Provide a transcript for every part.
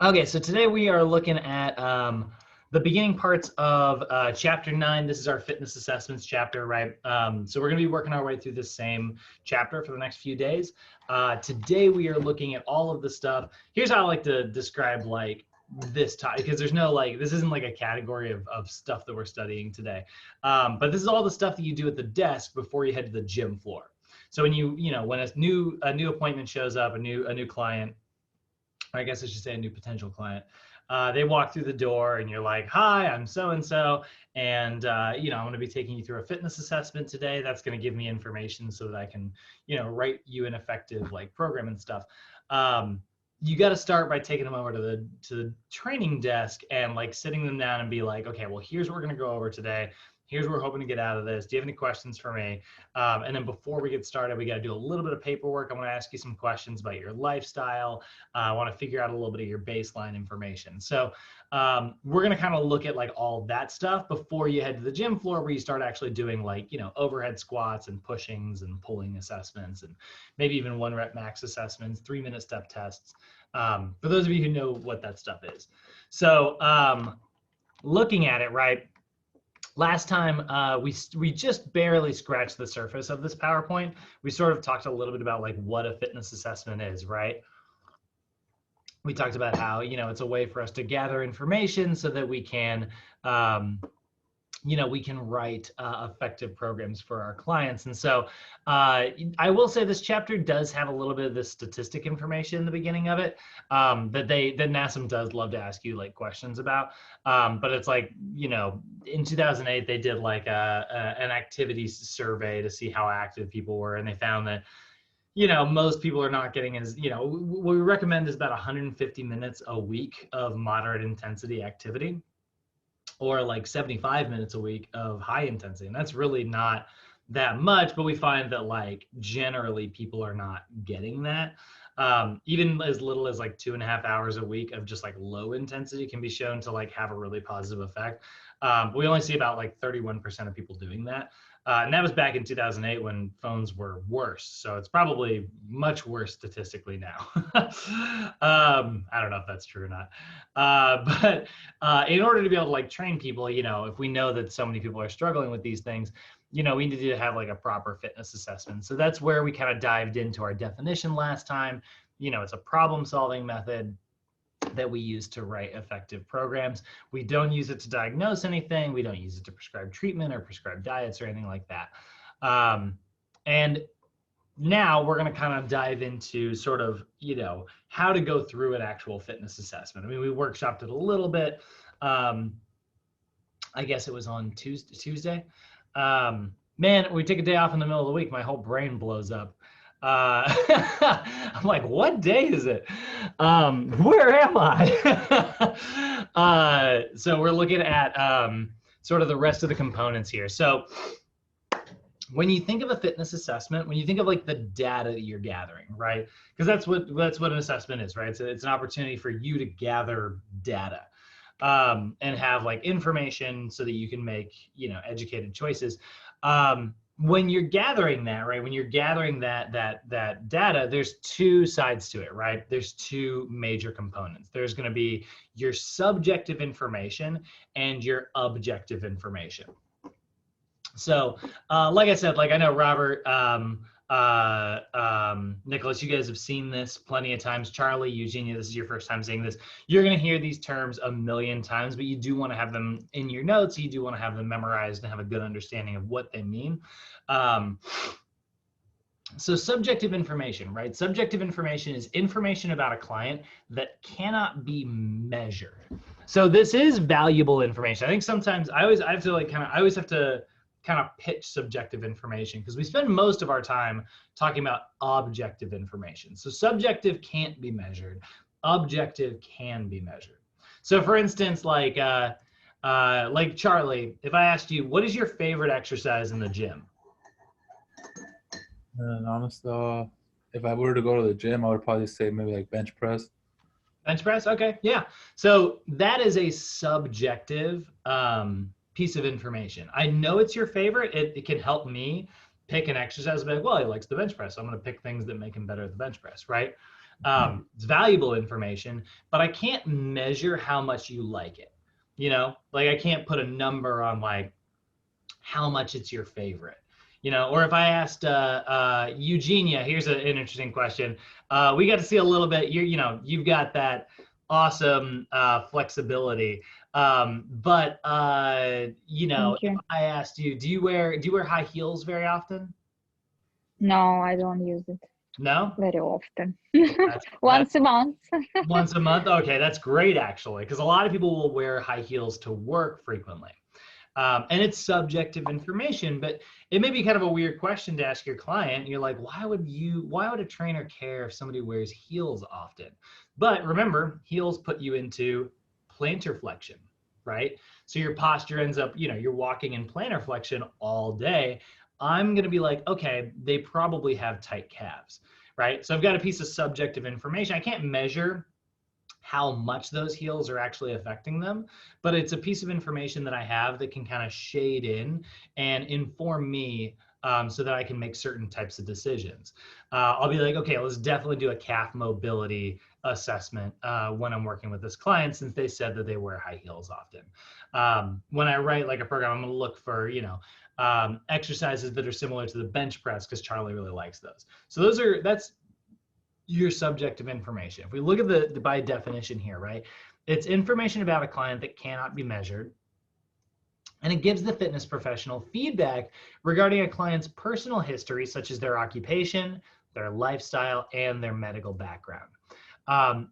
Okay, so today we are looking at the beginning parts of Chapter 9. This is our fitness assessments chapter, right? So we're going to be working our way through this same chapter for the next few days. Today we are looking at all of the stuff. Here's how I like to describe like this topic, because there's no like, this isn't like a category of stuff that we're studying today. But this is all the stuff that you do at the desk before you head to the gym floor. So when a new appointment shows up, a new client, I guess I should say a new potential client, they walk through the door and you're like, hi, I'm so-and-so. And, I'm going to be taking you through a fitness assessment today. That's going to give me information so that I can, write you an effective like program and stuff. You got to start by taking them over to the training desk and like sitting them down and be like, okay, well, here's what we're going to go over today. Here's what we're hoping to get out of this. Do you have any questions for me? And then before we get started, we got to do a little bit of paperwork. I'm going to ask you some questions about your lifestyle. I want to figure out a little bit of your baseline information. So we're going to kind of look at like all of that stuff before you head to the gym floor, where you start actually doing like, overhead squats and pushings and pulling assessments, and maybe even 1 rep max assessments, 3-minute step tests. For those of you who know what that stuff is. So looking at it, right? Last time, we just barely scratched the surface of this PowerPoint. We sort of talked a little bit about like what a fitness assessment is, right? We talked about how, it's a way for us to gather information so that we can, we can write effective programs for our clients. And so I will say this chapter does have a little bit of this statistic information in the beginning of it that NASM does love to ask you like questions about. But it's like, in 2008, they did like an activity survey to see how active people were. And they found that, most people are not getting as, what we recommend is about 150 minutes a week of moderate intensity activity, or like 75 minutes a week of high intensity. And that's really not that much, but we find that like generally people are not getting that. Even as little as like 2.5 hours a week of just like low intensity can be shown to like have a really positive effect. But we only see about like 31% of people doing that. And that was back in 2008 when phones were worse. So it's probably much worse statistically now. I don't know if that's true or not. But in order to be able to like train people, if we know that so many people are struggling with these things, we need to have like a proper fitness assessment. So that's where we kind of dived into our definition last time. It's a problem-solving method that we use to write effective programs. We don't use it to diagnose anything. We don't use it to prescribe treatment or prescribe diets or anything like that. And now we're going to kind of dive into sort of, how to go through an actual fitness assessment. I mean, we workshopped it a little bit. I guess it was on Tuesday. Man, we take a day off in the middle of the week, my whole brain blows up. I'm like, what day is it? Where am I? So we're looking at sort of the rest of the components here. So when you think of a fitness assessment, when you think of like the data that you're gathering, right? Because that's what an assessment is, right? So it's an opportunity for you to gather data and have like information so that you can make, educated choices. When you're gathering that, right? When you're gathering that data, there's 2 sides to it, right? There's 2 major components. There's going to be your subjective information and your objective information. So, like I said, like I know Robert, Nicholas, you guys have seen this plenty of times. Charlie, Eugenia, this is your first time seeing this. You're going to hear these terms a million times, but you do want to have them in your notes. You do want to have them memorized and have a good understanding of what they mean. So subjective information, right? Subjective information is information about a client that cannot be measured. So this is valuable information. I think sometimes I always have to kind of pitch subjective information, because we spend most of our time talking about objective information. So subjective can't be measured, objective can be measured. So for instance, like Charlie, if I asked you, what is your favorite exercise in the gym? And honestly, if I were to go to the gym, I would probably say maybe like bench press. Bench press, okay, yeah. So that is a subjective piece of information. I know it's your favorite. It can help me pick an exercise. Like, well, he likes the bench press, so I'm going to pick things that make him better at the bench press, right? It's valuable information, but I can't measure how much you like it. You know, like I can't put a number on like how much it's your favorite. You know, or if I asked Eugenia, here's an interesting question. We got to see a little bit. You know, you've got that awesome flexibility. But you know, Thank you. if I asked you, do you wear high heels very often? No, I don't use it No? very often. That's Once a month. once a month. Okay, that's great actually, because a lot of people will wear high heels to work frequently. And it's subjective information, but it may be kind of a weird question to ask your client. You're like, why would a trainer care if somebody wears heels often? But remember, heels put you into plantar flexion, right? So your posture ends up, you know, you're walking in plantar flexion all day. I'm going to be like, okay, they probably have tight calves, right? So I've got a piece of subjective information. I can't measure how much those heels are actually affecting them, but it's a piece of information that I have that can kind of shade in and inform me so that I can make certain types of decisions. I'll be like, okay, let's definitely do a calf mobility assessment when I'm working with this client, since they said that they wear high heels often. When I write like a program, I'm going to look for, you know, exercises that are similar to the bench press, because Charlie really likes those. So that's your subjective information. If we look at the by definition here, right? It's information about a client that cannot be measured, and it gives the fitness professional feedback regarding a client's personal history, such as their occupation, their lifestyle, and their medical background.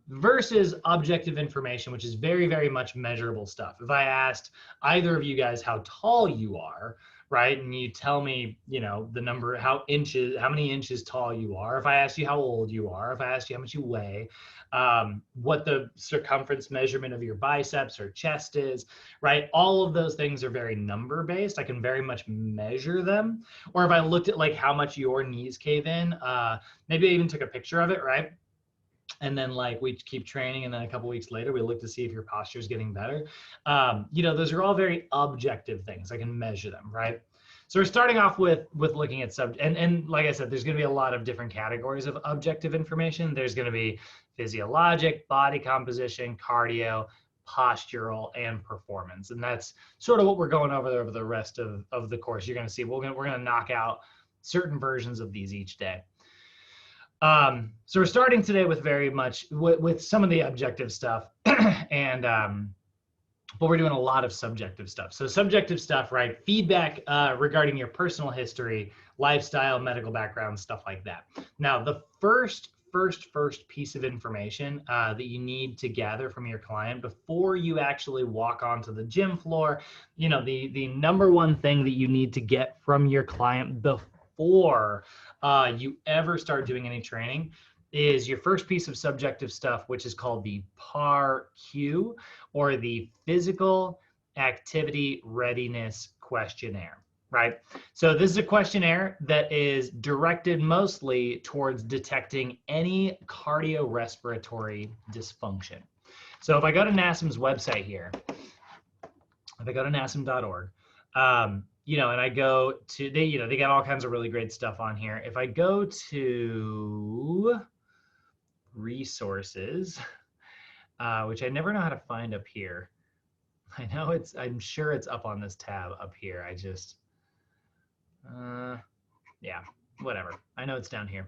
Versus objective information, which is very, very much measurable stuff. If I asked either of you guys how tall you are, right, and you tell me, you know, the number, how many inches tall you are. If I asked you how old you are, if I asked you how much you weigh, what the circumference measurement of your biceps or chest is, right? All of those things are very number based. I can very much measure them. Or if I looked at like how much your knees cave in, maybe I even took a picture of it, right? And then like we keep training, and then a couple weeks later we look to see if your posture is getting better. You know, those are all very objective things. I can measure them, right? So we're starting off with looking at and like I said, there's going to be a lot of different categories of objective information. There's going to be physiologic, body composition, cardio, postural, and performance. And that's sort of what we're going over the rest of the course. You're going to see we're going to knock out certain versions of these each day. So we're starting today with very much with some of the objective stuff, and but we're doing a lot of subjective stuff. So subjective stuff, right? Feedback regarding your personal history, lifestyle, medical background, stuff like that. Now, the first piece of information that you need to gather from your client before you actually walk onto the gym floor, you know, the number one thing that you need to get from your client before you ever start doing any training is your first piece of subjective stuff, which is called the PAR-Q, or the Physical Activity Readiness Questionnaire, right? So this is a questionnaire that is directed mostly towards detecting any cardiorespiratory dysfunction. So if I go to NASM's website here, if I go to nasm.org, you know, and I go to, they got all kinds of really great stuff on here. If I go to resources, which I never know how to find up here. I'm sure it's up on this tab up here. I just, yeah, whatever. I know it's down here.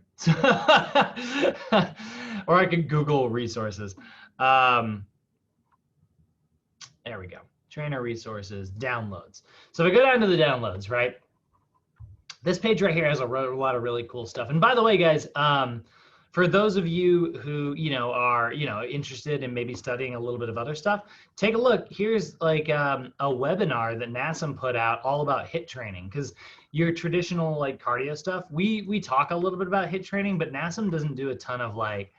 Or I could Google resources. There we go. Trainer resources, downloads. So if I go down to the downloads, right? This page right here has a lot of really cool stuff. And by the way, guys, for those of you who, you know, are, you know, interested in maybe studying a little bit of other stuff, take a look. Here's like a webinar that NASM put out all about HIIT training, because your traditional like cardio stuff, we talk a little bit about HIIT training, but NASM doesn't do a ton of like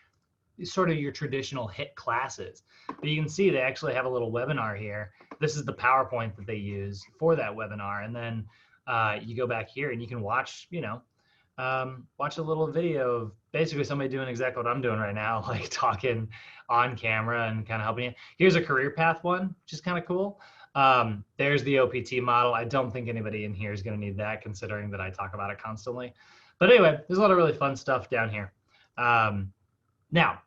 sort of your traditional HIIT classes. But you can see they actually have a little webinar here. This is the PowerPoint that they use for that webinar. And then you go back here and you can watch, you know, watch a little video of basically somebody doing exactly what I'm doing right now, like talking on camera and kind of helping you. Here's a career path one, which is kind of cool. There's the OPT model. I don't think anybody in here is going to need that, considering that I talk about it constantly. But anyway, there's a lot of really fun stuff down here. Now,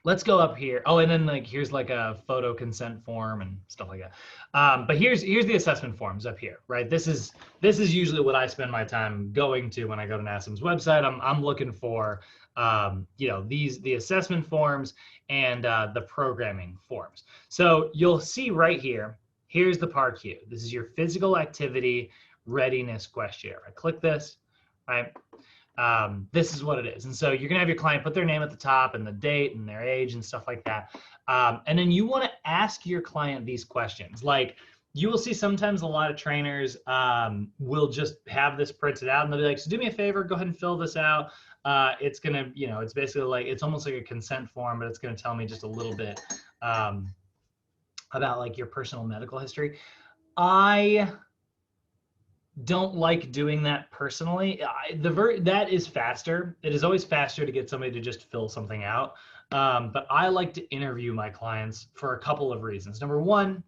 let's go up here. Oh, and then like here's like a photo consent form and stuff like that. But here's the assessment forms up here, right? This is usually what I spend my time going to when I go to NASM's website. I'm looking for the assessment forms and the programming forms. So you'll see right here. Here's the PAR-Q. This is your physical activity readiness questionnaire. I click this, right? This is what it is. And so you're gonna have your client put their name at the top and the date and their age and stuff like that. And then you wanna ask your client these questions. Like you will see sometimes a lot of trainers will just have this printed out and they'll be like, so do me a favor, go ahead and fill this out. It's gonna, it's basically like, it's almost like a consent form, but it's gonna tell me just a little bit about like your personal medical history. I don't like doing that personally. That is faster. It is always faster to get somebody to just fill something out. But I like to interview my clients for a couple of reasons. Number one,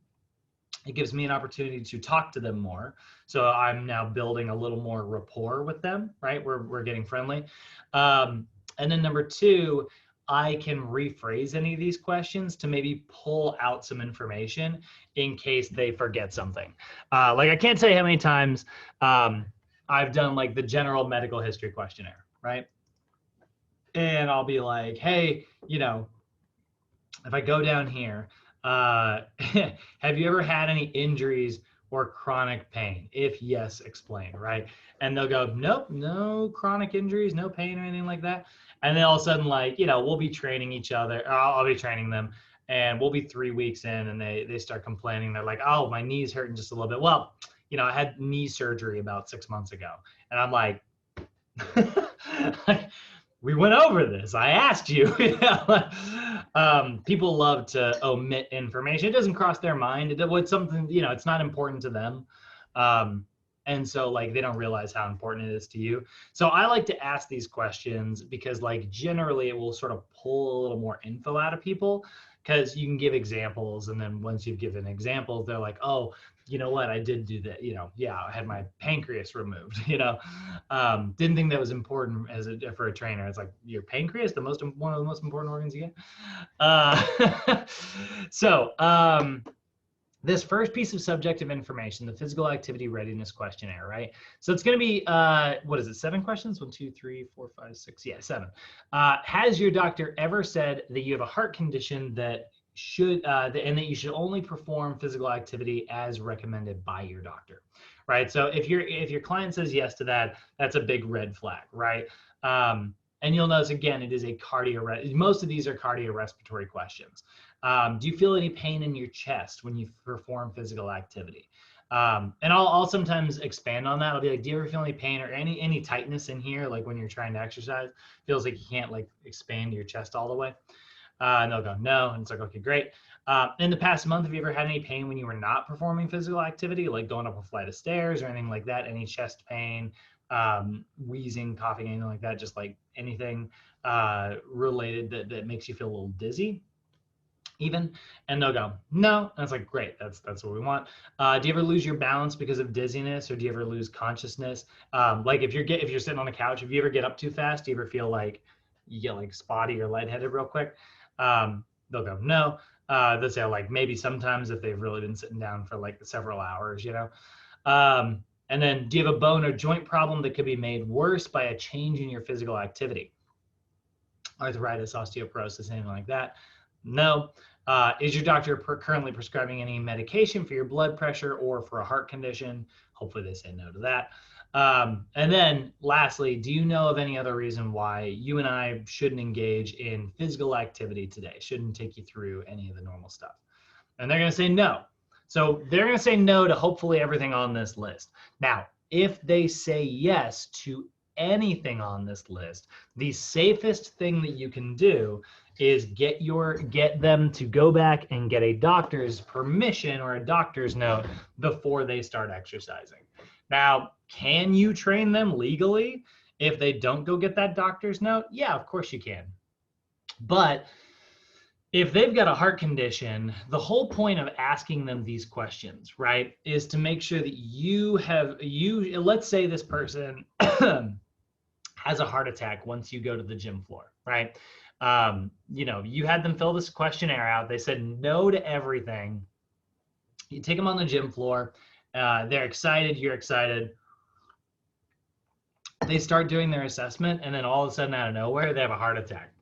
it gives me an opportunity to talk to them more. So I'm now building a little more rapport with them, right? We're getting friendly. And then number two, I can rephrase any of these questions to maybe pull out some information in case they forget something. Like I can't tell you how many times I've done like the general medical history questionnaire, right? And I'll be like, hey, if I go down here, have you ever had any injuries or chronic pain? If yes, explain, right? And they'll go, nope, no chronic injuries, no pain or anything like that. And then all of a sudden, like, we'll be training each other, or I'll be training them, and we'll be 3 weeks in and they start complaining. They're like, oh, my knee's hurting just a little bit. Well, I had knee surgery about 6 months ago. And I'm like, we went over this. I asked you. People love to omit information. It doesn't cross their mind. It's something, it's not important to them. And so like they don't realize how important it is to you. So I like to ask these questions because like generally it will sort of pull a little more info out of people because you can give examples. And then once you've given examples, they're like, oh, you know what, I did do that. Yeah, I had my pancreas removed, didn't think that was important for a trainer. It's like your pancreas, one of the most important organs you get. This first piece of subjective information, the physical activity readiness questionnaire, right? So it's going to be, 7 questions? 1, 2, 3, 4, 5, 6. Yeah, 7. Has your doctor ever said that you have a heart condition that and that you should only perform physical activity as recommended by your doctor, right? So if your client says yes to that, that's a big red flag, right? And you'll notice again, it is most of these are cardiorespiratory questions. Do you feel any pain in your chest when you perform physical activity? And I'll sometimes expand on that. I'll be like, do you ever feel any pain or any tightness in here? Like when you're trying to exercise, feels like you can't like expand your chest all the way. And they'll go, no. And it's like, okay, great. In the past month, have you ever had any pain when you were not performing physical activity, like going up a flight of stairs or anything like that? Any chest pain, wheezing, coughing, anything like that? Just like anything related that makes you feel a little dizzy even? And they'll go, no. And it's like, great, that's what we want. Do you ever lose your balance because of dizziness, or do you ever lose consciousness? Like if you're sitting on a couch, if you ever get up too fast, do you ever feel like you get like spotty or lightheaded real quick? They'll go, no. They'll say like maybe sometimes if they've really been sitting down for like several hours, and then do you have a bone or joint problem that could be made worse by a change in your physical activity? Arthritis, osteoporosis, anything like that? No. Is your doctor currently prescribing any medication for your blood pressure or for a heart condition? Hopefully they say no to that. And then lastly, do you know of any other reason why you and I shouldn't engage in physical activity today? Shouldn't take you through any of the normal stuff? And they're going to say no. So they're going to say no to hopefully everything on this list. Now, if they say yes to anything on this list, the safest thing that you can do is get them to go back and get a doctor's permission or a doctor's note before they start exercising. Now, can you train them legally if they don't go get that doctor's note? Yeah, of course you can. But if they've got a heart condition, the whole point of asking them these questions, right, is to make sure that let's say this person has a heart attack once you go to the gym floor, right? You know, you had them fill this questionnaire out. They said no to everything. You take them on the gym floor. They're excited. You're excited. They start doing their assessment, and then all of a sudden, out of nowhere, they have a heart attack.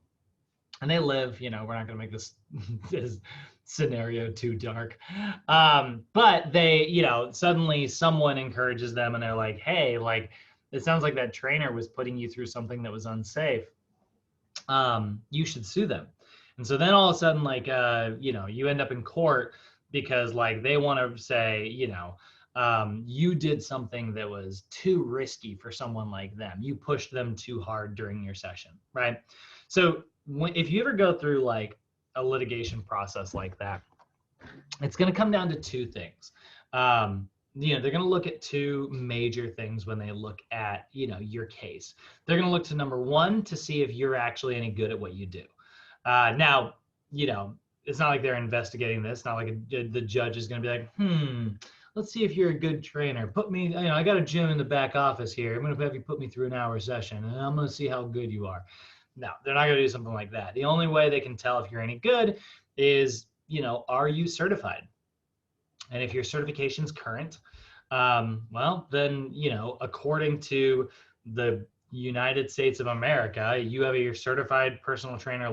And they live, you know, we're not going to make this scenario too dark. But they, you know, suddenly someone encourages them and they're like, hey, like, it sounds like that trainer was putting you through something that was unsafe. You should sue them. And so then all of a sudden, like, you know, you end up in court because like they want to say, you know, you did something that was too risky for someone like them. You pushed them too hard during your session, right? So if you ever go through like a litigation process like that, it's going to come down to two things. You know, they're going to look at two major things when they look at, you know, your case. They're going to look to number one, to see if you're actually any good at what you do. Now, you know, it's not like they're investigating this. It's not like the judge is going to be like, let's see if you're a good trainer. Put me, you know, I got a gym in the back office here. I'm going to have you put me through an hour session and I'm going to see how good you are. No, they're not going to do something like that. The only way they can tell if you're any good is, you know, are you certified? And if your certification's current, well, then, you know, according to the United States of America, you have your certified personal trainer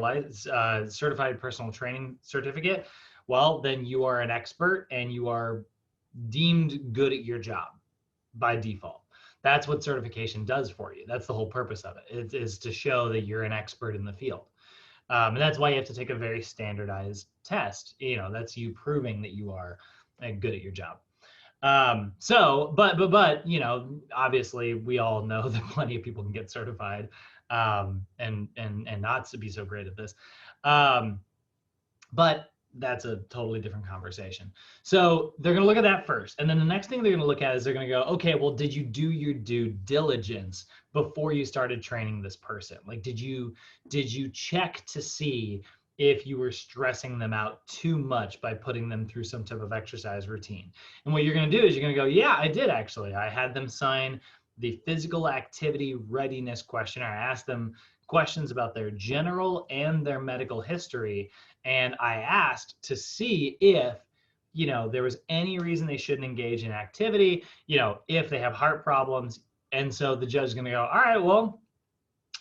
certified personal training certificate. Well, then you are an expert and you are deemed good at your job by default. That's what certification does for you. That's the whole purpose of it. It is to show that you're an expert in the field. And that's why you have to take a very standardized test. You know, that's you proving that you are good at your job. But, you know, obviously we all know that plenty of people can get certified and not to be so great at this. But that's a totally different conversation. So they're going to look at that first. And then the next thing they're going to look at is they're going to go, okay, well, did you do your due diligence before you started training this person? Like, did you check to see if you were stressing them out too much by putting them through some type of exercise routine? And what you're going to do is you're going to go, yeah, I did actually. I had them sign the physical activity readiness questionnaire. I asked them questions about their general and their medical history. And I asked to see if, you know, there was any reason they shouldn't engage in activity, you know, if they have heart problems. And so the judge is going to go, all right, well,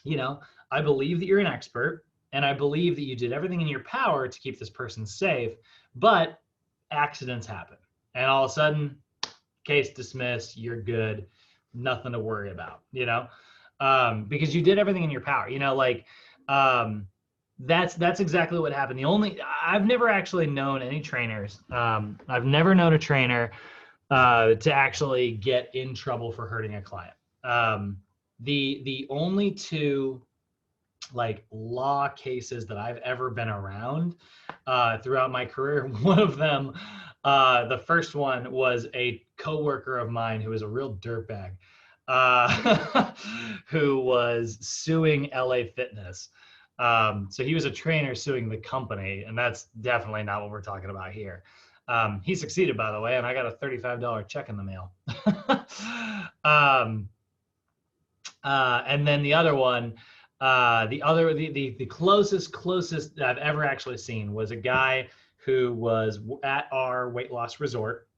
you know, I believe that you're an expert and I believe that you did everything in your power to keep this person safe, but accidents happen. And all of a sudden, case dismissed, you're good, nothing to worry about, you know, because you did everything in your power, you know, like, that's exactly what happened. I've never actually known any trainers. I've never known a trainer to actually get in trouble for hurting a client. The only two like law cases that I've ever been around throughout my career, one of them, the first one was a coworker of mine who was a real dirtbag, who was suing LA Fitness. So he was a trainer suing the company, and that's definitely not what we're talking about here. He succeeded, by the way, and I got a $35 check in the mail. And then the other one, the closest that I've ever actually seen was a guy who was at our weight loss resort,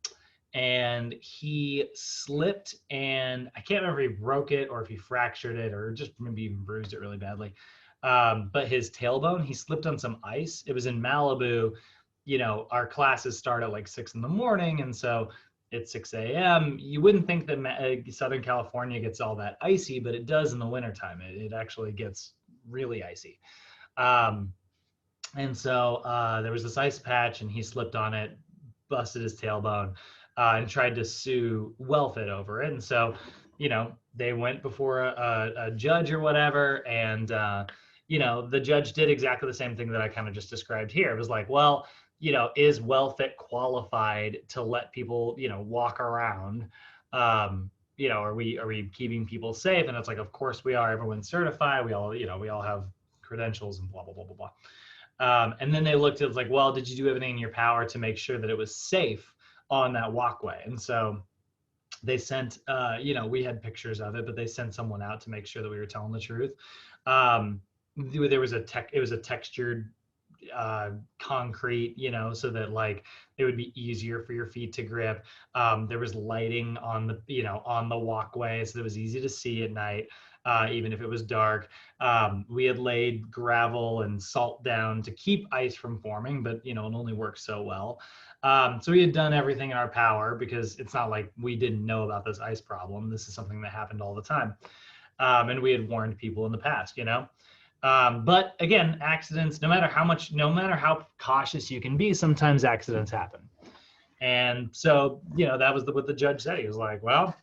and he slipped, and I can't remember if he broke it or if he fractured it or just maybe even bruised it really badly. But his tailbone, he slipped on some ice. It was in Malibu. You know, our classes start at like 6 a.m. And so it's 6 a.m. You wouldn't think that Southern California gets all that icy, but it does in the wintertime. It actually gets really icy. And so there was this ice patch and he slipped on it, busted his tailbone, and tried to sue WellFit over it. And so, you know, they went before a judge or whatever, and you know, the judge did exactly the same thing that I kind of just described here. It was like, well, you know, is WellFit qualified to let people, you know, walk around? You know, are we keeping people safe? And it's like, of course we are. Everyone's certified. We all, you know, we all have credentials and blah, blah, blah, blah, blah. And then they looked at it, was like, well, did you do everything in your power to make sure that it was safe on that walkway? And so they sent, we had pictures of it, but they sent someone out to make sure that we were telling the truth. There was it was a textured concrete, so that like it would be easier for your feet to grip. There was lighting on the walkway, so it was easy to see at night, even if it was dark. We had laid gravel and salt down to keep ice from forming, but it only works so well. So we had done everything in our power, because it's not like we didn't know about this ice problem. This is something that happened all the time. And we had warned people in the past, but again, accidents, no matter how cautious you can be, sometimes accidents happen. And so, that was what the judge said. He was like, well,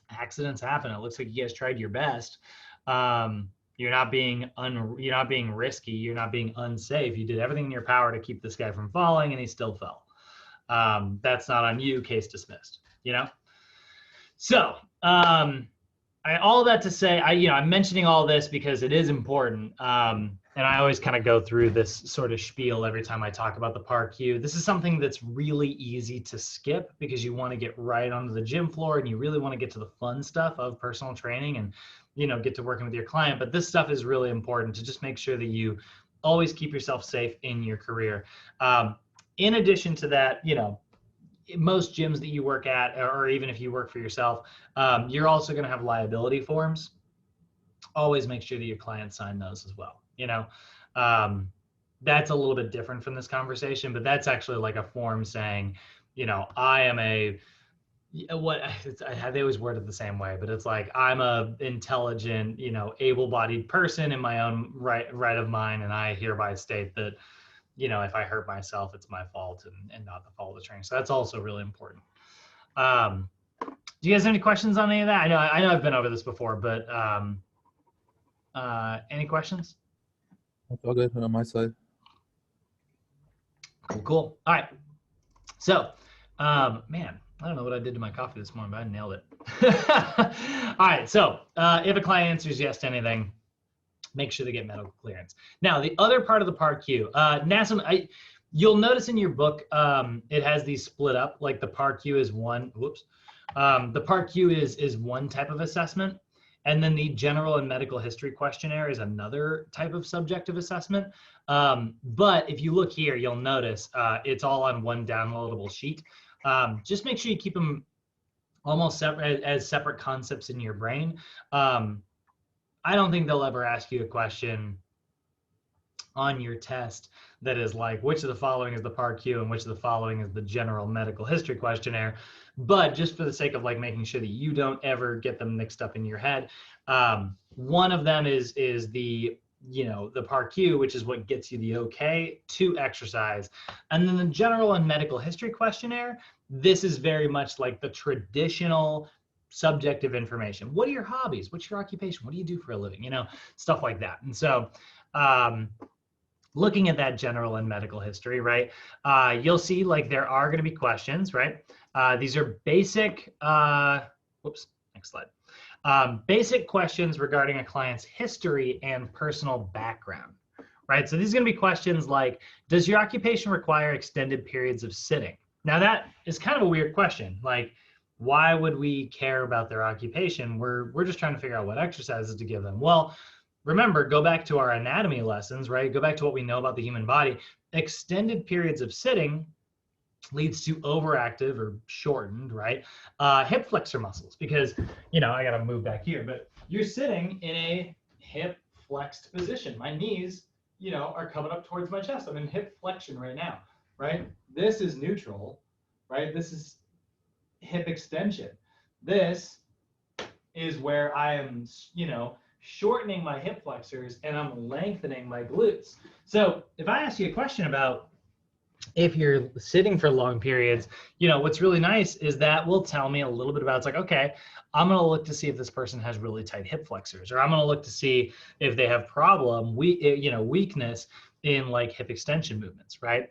accidents happen. It looks like you guys tried your best. You're not being risky. You're not being unsafe. You did everything in your power to keep this guy from falling, and he still fell. That's not on you. Case dismissed. So, all that to say, I'm mentioning all this because it is important. And I always kind of go through this sort of spiel every time I talk about the PAR-Q. This is something that's really easy to skip, because you want to get right onto the gym floor, and you really want to get to the fun stuff of personal training and, get to working with your client. But this stuff is really important to just make sure that you always keep yourself safe in your career. In addition to that, most gyms that you work at, or even if you work for yourself, you're also going to have liability forms. Always make sure that your clients sign those as well. That's a little bit different from this conversation, but that's actually like a form saying, I am they always word it the same way, but it's like, I'm a intelligent, able-bodied person in my own right of mine, and I hereby state that, if I hurt myself, it's my fault and not the fault of the training. So that's also really important. Do you guys have any questions on any of that? I know I've been over this before, but any questions? That's all good on my side. Cool. All right. So, man, I don't know what I did to my coffee this morning, but I nailed it. All right. So if a client answers yes to anything, make sure they get medical clearance. Now, the other part of the PAR-Q, NASM, you'll notice in your book, it has these split up, like the PAR-Q is one, the PAR-Q is one type of assessment. And then the general and medical history questionnaire is another type of subjective assessment. But if you look here, you'll notice it's all on one downloadable sheet. Just make sure you keep them almost separate, as separate concepts in your brain. I don't think they'll ever ask you a question on your test that is like, which of the following is the PAR-Q and which of the following is the general medical history questionnaire. But just for the sake of like making sure that you don't ever get them mixed up in your head, one of them is the the PAR-Q, which is what gets you the okay to exercise. And then the general and medical history questionnaire, this is very much like the traditional subjective information. What are your hobbies? What's your occupation? What do you do for a living? Stuff like that. And so looking at that general and medical history, right, you'll see like there are going to be questions, right? These are basic, next slide. Basic questions regarding a client's history and personal background, right? So these are going to be questions like, does your occupation require extended periods of sitting? Now that is kind of a weird question. Like, why would we care about their occupation? We're just trying to figure out what exercises to give them. Well, remember, go back to our anatomy lessons, right? Go back to what we know about the human body. Extended periods of sitting leads to overactive or shortened, right? Hip flexor muscles, because, I got to move back here, but you're sitting in a hip flexed position. My knees, are coming up towards my chest. I'm in hip flexion right now, right? This is neutral, right? This is hip extension. This is where I am, shortening my hip flexors and I'm lengthening my glutes. So if I ask you a question about if you're sitting for long periods, what's really nice is that will tell me a little bit about, it's like, okay, I'm going to look to see if this person has really tight hip flexors, or I'm going to look to see if they have weakness in like hip extension movements, right?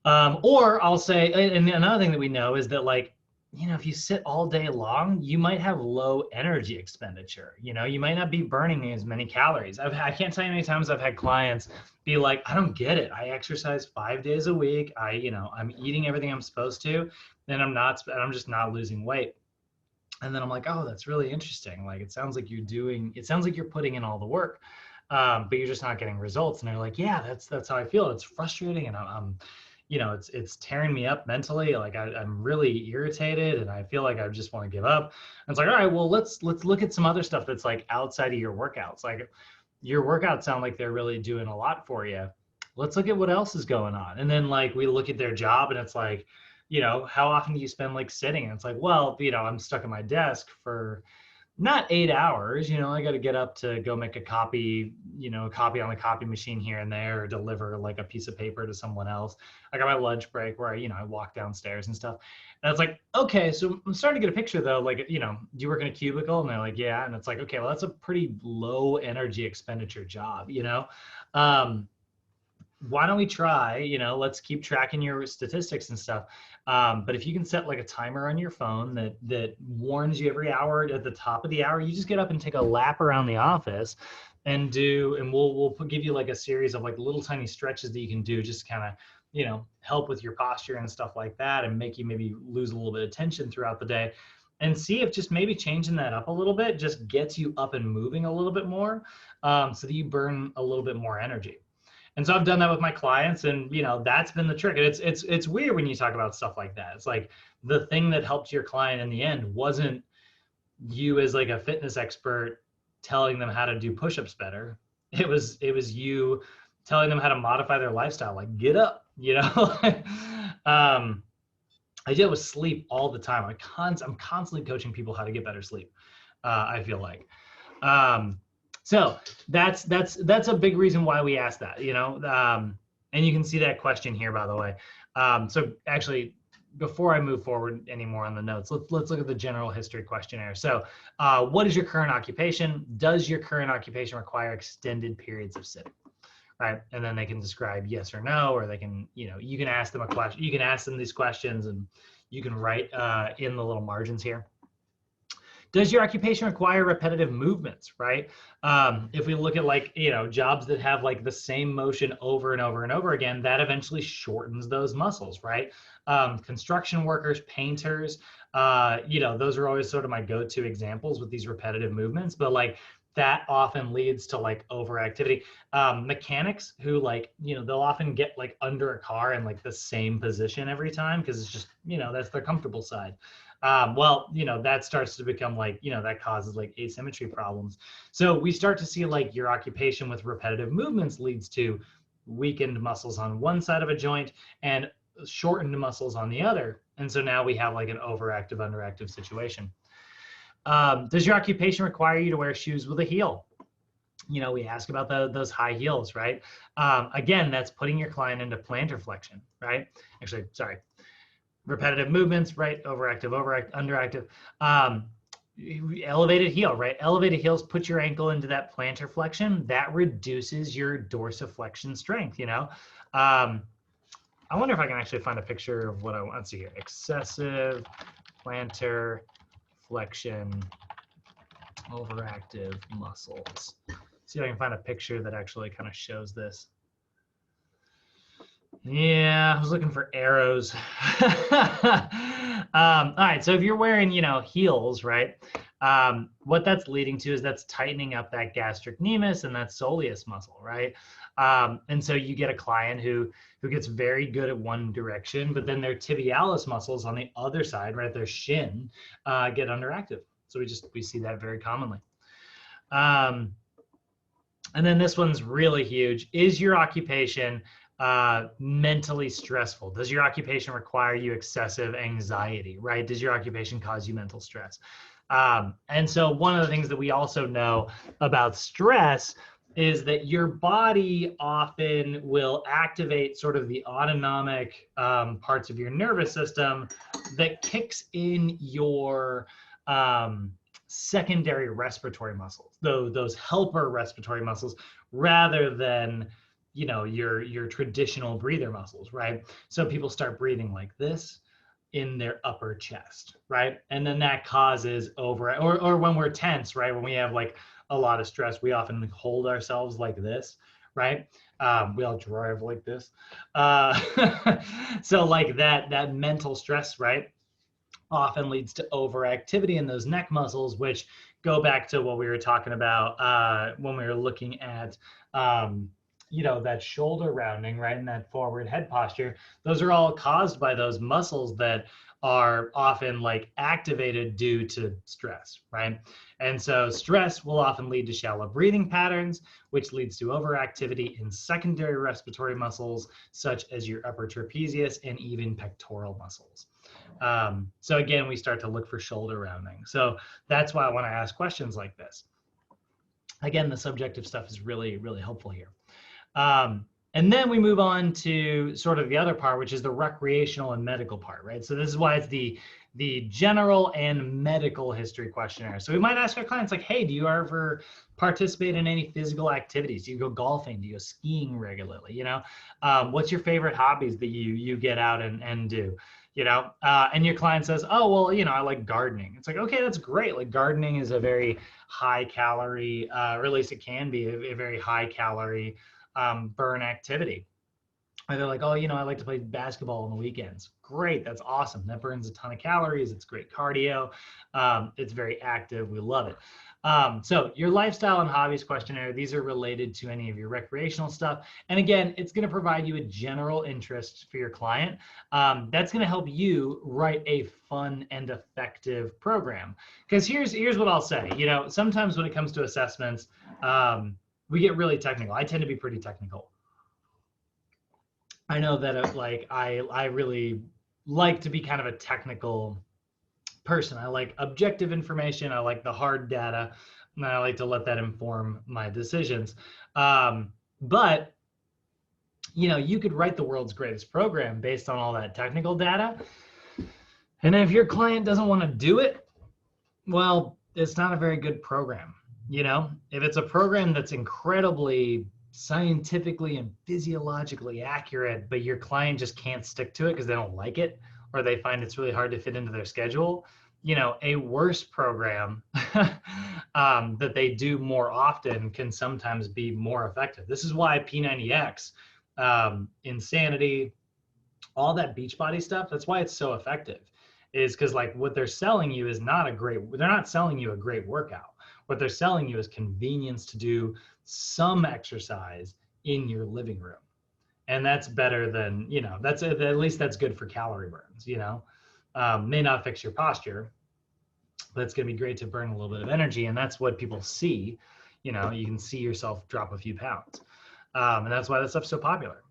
Or I'll say, and another thing that we know is that like if you sit all day long, you might have low energy expenditure. You might not be burning as many calories. I can't tell you how many times I've had clients be like, I don't get it. I exercise 5 days a week. I'm eating everything I'm supposed to, and I'm just not losing weight. And then I'm like, oh, that's really interesting. Like, it sounds like you're putting in all the work, but you're just not getting results. And they're like, yeah, that's how I feel. It's frustrating, and I'm it's tearing me up mentally. Like I'm really irritated, and I feel like I just want to give up. And it's like, all right, well, let's look at some other stuff that's like outside of your workouts. Like your workouts sound like they're really doing a lot for you. Let's look at what else is going on. And then like we look at their job, and it's like, how often do you spend like sitting? And it's like, well, I'm stuck at my desk for not 8 hours. I got to get up to go make a copy on the copy machine here and there, or deliver like a piece of paper to someone else. I got my lunch break where I walk downstairs and stuff. And it's like, okay, so I'm starting to get a picture though. Like, do you work in a cubicle? And they're like, yeah. And it's like, okay, well, that's a pretty low energy expenditure job, why don't we try, let's keep tracking your statistics and stuff. But if you can set like a timer on your phone that warns you every hour at the top of the hour, you just get up and take a lap around the office and we'll give you like a series of like little tiny stretches that you can do, just kind of, help with your posture and stuff like that, and make you maybe lose a little bit of tension throughout the day, and see if just maybe changing that up a little bit just gets you up and moving a little bit more, so that you burn a little bit more energy. And so I've done that with my clients, and that's been the trick. And it's weird when you talk about stuff like that. It's like the thing that helped your client in the end wasn't you as like a fitness expert telling them how to do push-ups better. It was you telling them how to modify their lifestyle, like get up, I deal with sleep all the time. I'm constantly coaching people how to get better sleep. I feel like. So that's a big reason why we ask that, and you can see that question here, by the way. So actually, before I move forward anymore on the notes, let's look at the general history questionnaire. So what is your current occupation? Does your current occupation require extended periods of sitting? Right. And then they can describe yes or no, or they can, you can ask them a question. You can ask them these questions, and you can write in the little margins here. Does your occupation require repetitive movements, right? If we look at like, jobs that have like the same motion over and over and over again, that eventually shortens those muscles, right? Construction workers, painters, those are always sort of my go-to examples with these repetitive movements, but like that often leads to like overactivity. Mechanics who like, they'll often get like under a car in like the same position every time, because it's just, that's their comfortable side. That starts to become like, that causes like asymmetry problems. So we start to see like your occupation with repetitive movements leads to weakened muscles on one side of a joint and shortened muscles on the other. And so now we have like an overactive, underactive situation. Does your occupation require you to wear shoes with a heel? We ask about those high heels, right? Again, that's putting your client into plantar flexion, right? Actually, sorry. Repetitive movements, right? Overactive, underactive. Elevated heel, right? Elevated heels put your ankle into that plantar flexion. That reduces your dorsiflexion strength, I wonder if I can actually find a picture of what I want to see here. Excessive plantar flexion, overactive muscles. See if I can find a picture that actually kind of shows this. Yeah, I was looking for arrows. All right, so if you're wearing, heels, right? What that's leading to is that's tightening up that gastrocnemius and that soleus muscle, right? And so you get a client who gets very good at one direction, but then their tibialis muscles on the other side, right, their shin, get underactive. So we see that very commonly. And then this one's really huge. Is your occupation mentally stressful? Does your occupation require you excessive anxiety, right? Does your occupation cause you mental stress? And so one of the things that we also know about stress is that your body often will activate sort of the autonomic parts of your nervous system that kicks in your secondary respiratory muscles, those helper respiratory muscles, rather than your traditional breather muscles, right? So people start breathing like this, in their upper chest, right? And then that causes or when we're tense, right? When we have like a lot of stress, we often hold ourselves like this, right? We all drive like this. Uh, so like that mental stress, right, often leads to overactivity in those neck muscles, which go back to what we were talking about when we were looking at that shoulder rounding, right, and that forward head posture. Those are all caused by those muscles that are often like activated due to stress, right? And so stress will often lead to shallow breathing patterns, which leads to overactivity in secondary respiratory muscles, such as your upper trapezius and even pectoral muscles. So again, we start to look for shoulder rounding. So that's why I want to ask questions like this. Again, the subjective stuff is really, really helpful here. And then we move on to sort of the other part, which is the recreational and medical part, right? So this is why it's the general and medical history questionnaire. So we might ask our clients like, hey, do you ever participate in any physical activities? Do you go golfing? Do you go skiing regularly? What's your favorite hobbies that you get out and do? And your client says, oh, well, I like gardening. It's like, okay, that's great. Like gardening is a very high calorie, or at least it can be a very high calorie burn activity. Or they're like, oh, I like to play basketball on the weekends. Great, that's awesome. That burns a ton of calories. It's great cardio. It's very active. We love it. So your lifestyle and hobbies questionnaire, these are related to any of your recreational stuff. And again, it's going to provide you a general interest for your client. That's going to help you write a fun and effective program. Because here's what I'll say. Sometimes when it comes to assessments, we get really technical. I tend to be pretty technical. I know that I really like to be kind of a technical person. I like objective information. I like the hard data, and I like to let that inform my decisions. But you could write the world's greatest program based on all that technical data. And if your client doesn't want to do it, well, it's not a very good program. If it's a program that's incredibly scientifically and physiologically accurate, but your client just can't stick to it because they don't like it, or they find it's really hard to fit into their schedule, a worse program that they do more often can sometimes be more effective. This is why P90X, Insanity, all that Beachbody stuff, that's why it's so effective, is because like what they're selling you is they're not selling you a great workout. What they're selling you is convenience to do some exercise in your living room. And that's better than, at least that's good for calorie burns, may not fix your posture, but it's going to be great to burn a little bit of energy. And that's what people see, you can see yourself drop a few pounds. And that's why that stuff's so popular,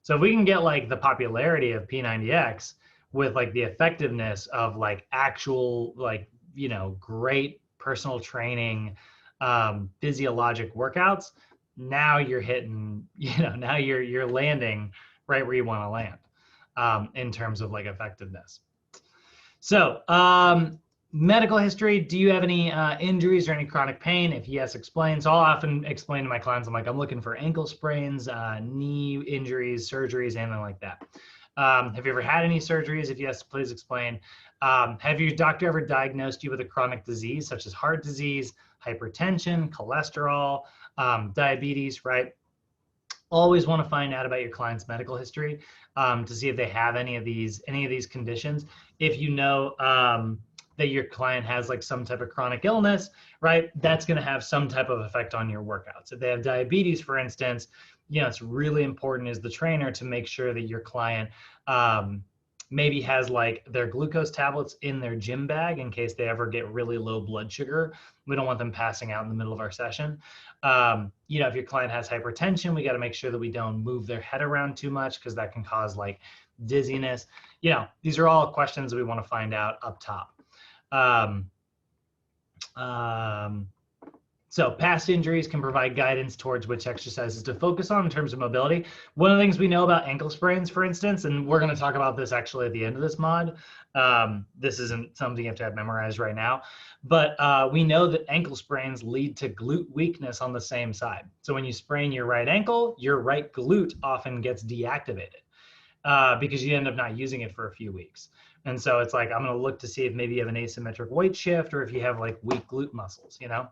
So if we can get like the popularity of P90X with like the effectiveness of like actual, like, great personal training, physiologic workouts, now you're hitting, now you're landing right where you want to land in terms of like effectiveness. So medical history, do you have any injuries or any chronic pain? If yes, explain. So I'll often explain to my clients, I'm like, I'm looking for ankle sprains, knee injuries, surgeries, anything like that. Have you ever had any surgeries? If yes, please explain. Have your doctor ever diagnosed you with a chronic disease such as heart disease, hypertension, cholesterol, diabetes, right? Always want to find out about your client's medical history to see if they have any of these conditions. If that your client has like some type of chronic illness, right, that's going to have some type of effect on your workouts. If they have diabetes, for instance, it's really important as the trainer to make sure that your client maybe has like their glucose tablets in their gym bag in case they ever get really low blood sugar. We don't want them passing out in the middle of our session. If your client has hypertension, we got to make sure that we don't move their head around too much because that can cause like dizziness. These are all questions that we want to find out up top. So past injuries can provide guidance towards which exercises to focus on in terms of mobility. One of the things we know about ankle sprains, for instance, and we're going to talk about this actually at the end of this mod. This isn't something you have to have memorized right now, but we know that ankle sprains lead to glute weakness on the same side. So when you sprain your right ankle, your right glute often gets deactivated. because you end up not using it for a few weeks. And so it's like, I'm going to look to see if maybe you have an asymmetric weight shift or if you have like weak glute muscles, you know.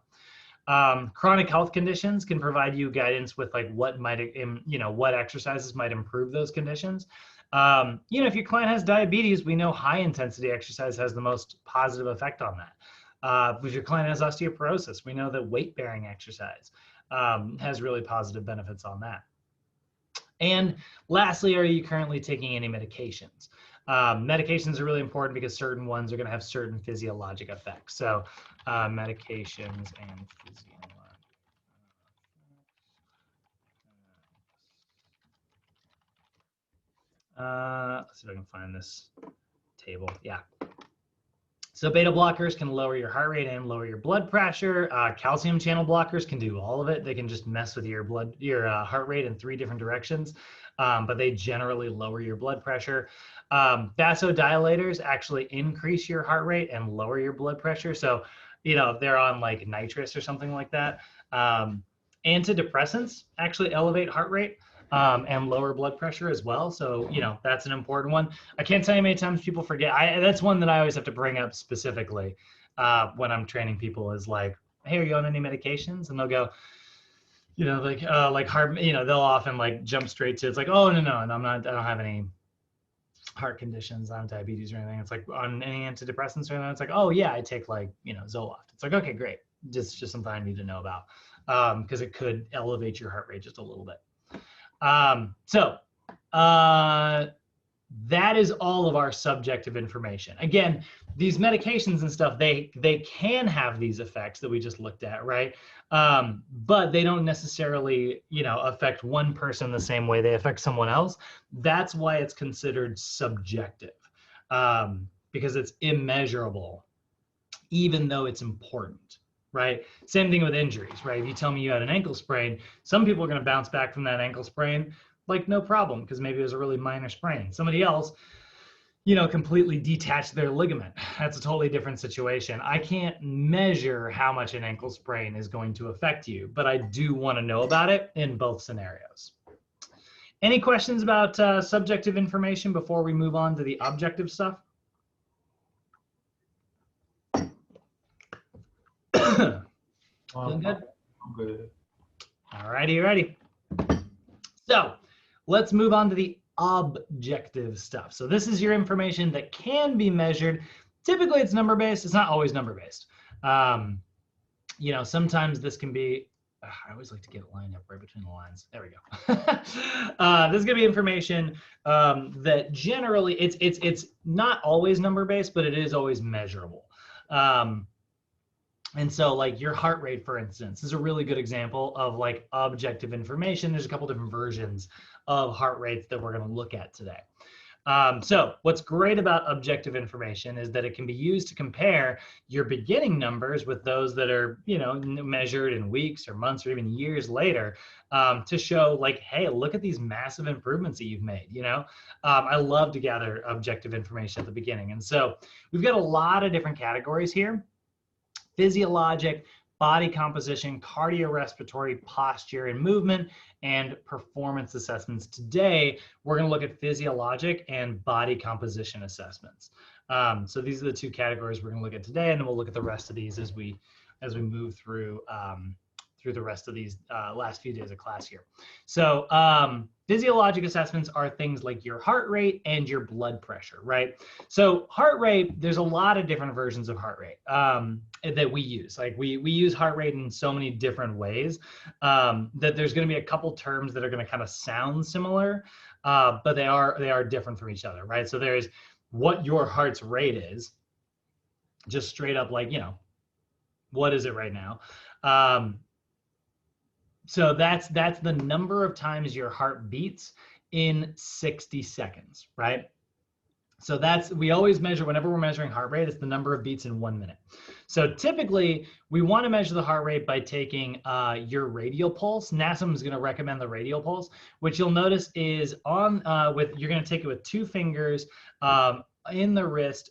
Chronic health conditions can provide you guidance with like what might, what exercises might improve those conditions. If your client has diabetes, we know high intensity exercise has the most positive effect on that. If your client has osteoporosis, we know that weight bearing exercise has really positive benefits on that. And lastly, are you currently taking any medications? Medications are really important because certain ones are going to have certain physiologic effects. So medications and physiologic. Let's see if I can find this table. Yeah. So beta blockers can lower your heart rate and lower your blood pressure. Calcium channel blockers can do all of it. They can just mess with your heart rate in 3 different directions, but they generally lower your blood pressure. Vasodilators actually increase your heart rate and lower your blood pressure. So, if they're on like nitrous or something like that. Antidepressants actually elevate heart rate and lower blood pressure as well. So, that's an important one. I can't tell you how many times people forget. That's one that I always have to bring up specifically when I'm training people is like, hey, are you on any medications? And they'll go, like heart, they'll often like jump straight to, it's like, oh, no, and I don't have any heart conditions, I don't have diabetes or anything. It's like, on any antidepressants or anything? It's like, oh yeah, I take like, Zoloft. It's like, okay, great. Just something I need to know about because it could elevate your heart rate just a little bit. That is all of our subjective information. Again, these medications and stuff, they can have these effects that we just looked at, right? But they don't necessarily, affect one person the same way they affect someone else. That's why it's considered subjective, because it's immeasurable, even though it's important. Right? Same thing with injuries, right? If you tell me you had an ankle sprain, some people are going to bounce back from that ankle sprain like no problem because maybe it was a really minor sprain. Somebody else, completely detached their ligament. That's a totally different situation. I can't measure how much an ankle sprain is going to affect you, but I do want to know about it in both scenarios. Any questions about subjective information before we move on to the objective stuff? Feeling good? I'm good. All righty, ready. So let's move on to the objective stuff. So this is your information that can be measured. Typically it's number-based. It's not always number-based. Sometimes this can be, I always like to get it lined up right between the lines. There we go. This is gonna be information that generally, it's not always number-based, but it is always measurable. And so like your heart rate, for instance, is a really good example of like objective information. There's a couple different versions of heart rates that we're going to look at today. So what's great about objective information is that it can be used to compare your beginning numbers with those that are, measured in weeks or months or even years later to show like, hey, look at these massive improvements that you've made. I love to gather objective information at the beginning. And so we've got a lot of different categories here. Physiologic, body composition, cardiorespiratory, posture and movement, and performance assessments. Today, we're going to look at physiologic and body composition assessments. So these are the 2 categories we're going to look at today, and then we'll look at the rest of these as we move through the rest of these last few days of class here. So physiologic assessments are things like your heart rate and your blood pressure, right? So heart rate, there's a lot of different versions of heart rate that we use. Like we use heart rate in so many different ways that there's going to be a couple terms that are going to kind of sound similar, but they are different from each other, right? So there's what your heart's rate is, just straight up like, what is it right now? So that's the number of times your heart beats in 60 seconds, right? So we always measure, whenever we're measuring heart rate, it's the number of beats in 1 minute. So typically we want to measure the heart rate by taking your radial pulse. NASM is going to recommend the radial pulse, which you'll notice is on you're going to take it with 2 fingers in the wrist,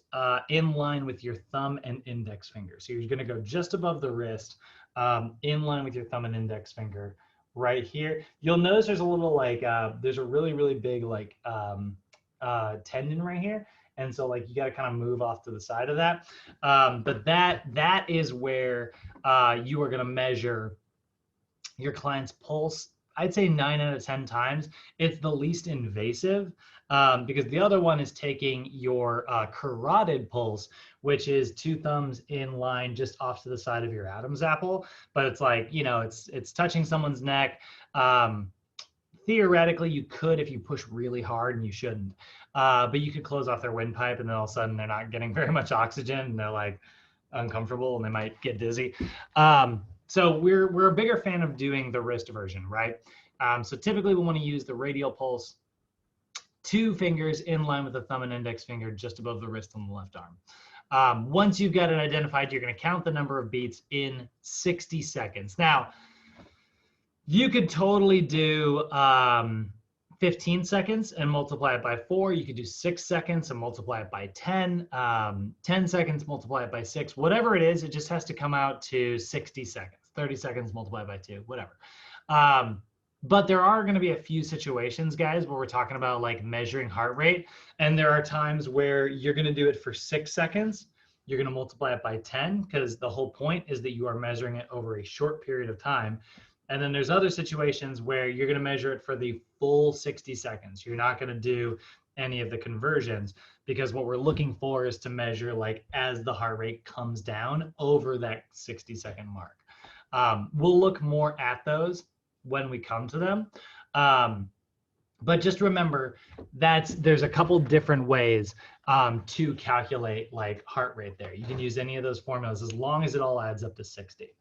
in line with your thumb and index finger. So you're going to go just above the wrist, in line with your thumb and index finger right here. You'll notice there's a little like, there's a really, really big like tendon right here. And so like you got to kind of move off to the side of that. But that is where you are going to measure your client's pulse. I'd say 9 out of 10 times. It's the least invasive because the other one is taking your carotid pulse, which is 2 thumbs in line just off to the side of your Adam's apple. But it's like, you know, it's touching someone's neck. Theoretically, you could if you push really hard, and you shouldn't. But you could close off their windpipe, and then all of a sudden they're not getting very much oxygen, and they're like uncomfortable, and they might get dizzy. So we're a bigger fan of doing the wrist version, right? So typically we want to use the radial pulse, 2 fingers in line with the thumb and index finger just above the wrist on the left arm. Once you've got it identified, you're going to count the number of beats in 60 seconds. Now, you could totally do 15 seconds and multiply it by 4. You could do 6 seconds and multiply it by 10. 10 seconds, multiply it by 6. Whatever it is, it just has to come out to 60 seconds. 30 seconds multiplied by 2, whatever. But there are going to be a few situations, guys, where we're talking about like measuring heart rate. And there are times where you're going to do it for 6 seconds. You're going to multiply it by 10 because the whole point is that you are measuring it over a short period of time. And then there's other situations where you're going to measure it for the full 60 seconds. You're not going to do any of the conversions because what we're looking for is to measure like as the heart rate comes down over that 60-second mark. We'll look more at those when we come to them. But just remember there's a couple different ways to calculate like heart rate there. You can use any of those formulas as long as it all adds up to 60.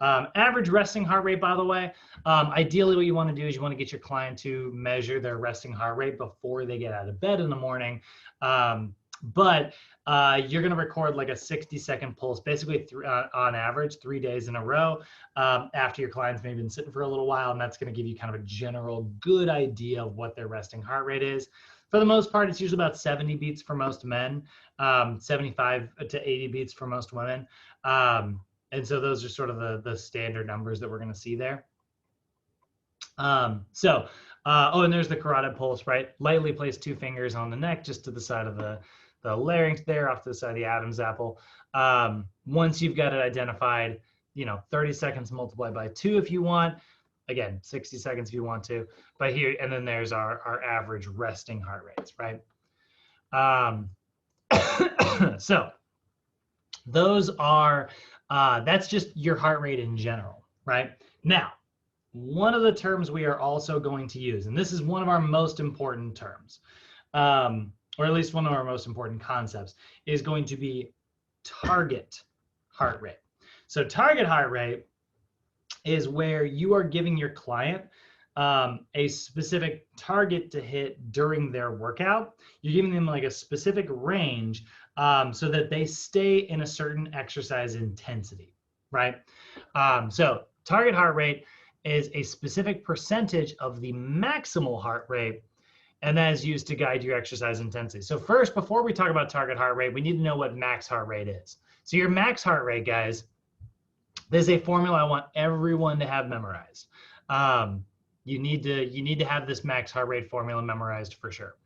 Average resting heart rate, by the way, ideally what you want to do is you want to get your client to measure their resting heart rate before they get out of bed in the morning. But you're going to record like a 60-second pulse, basically on average 3 days in a row after your client's maybe been sitting for a little while, and that's going to give you kind of a general good idea of what their resting heart rate is. For the most part, it's usually about 70 beats for most men, 75 to 80 beats for most women. And so those are sort of the standard numbers that we're going to see there. Oh, and there's the carotid pulse, right? Lightly place 2 fingers on the neck, just to the side of the larynx there, off to the side of the Adam's apple. Once you've got it identified, 30 seconds multiplied by 2 if you want. Again, 60 seconds if you want to. But here, and then there's our average resting heart rates, right? So those are, that's just your heart rate in general, right? Now, one of the terms we are also going to use, and this is one of our most important terms, or at least one of our most important concepts, is going to be target heart rate. So target heart rate is where you are giving your client a specific target to hit during their workout. You're giving them like a specific range so that they stay in a certain exercise intensity, right? So target heart rate is a specific percentage of the maximal heart rate, and that is used to guide your exercise intensity. So first, before we talk about target heart rate, we need to know what max heart rate is. So your max heart rate, guys, there's a formula I want everyone to have memorized. You need to have this max heart rate formula memorized for sure.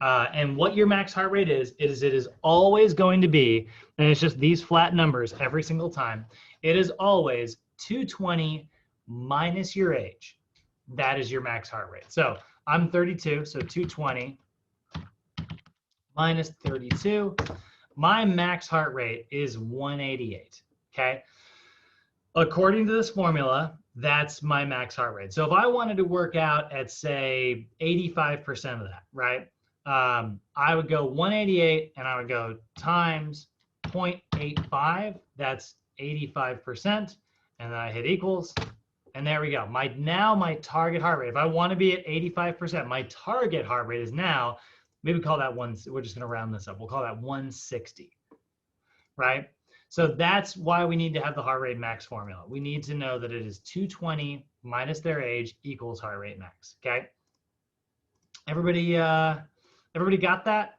And what your max heart rate is it is always going to be, and it's just these flat numbers every single time, it is always 220 minus your age. That is your max heart rate. So I'm 32, so 220 minus 32. My max heart rate is 188, okay? According to this formula, that's my max heart rate. So if I wanted to work out at, say, 85% of that, right? I would go 188 and I would go times 0.85. That's 85%. And then I hit equals. And there we go. Now my target heart rate, if I want to be at 85%, my target heart rate is now, maybe call that one, we're just going to round this up. We'll call that 160, right? So that's why we need to have the heart rate max formula. We need to know that it is 220 minus their age equals heart rate max, okay? Everybody got that?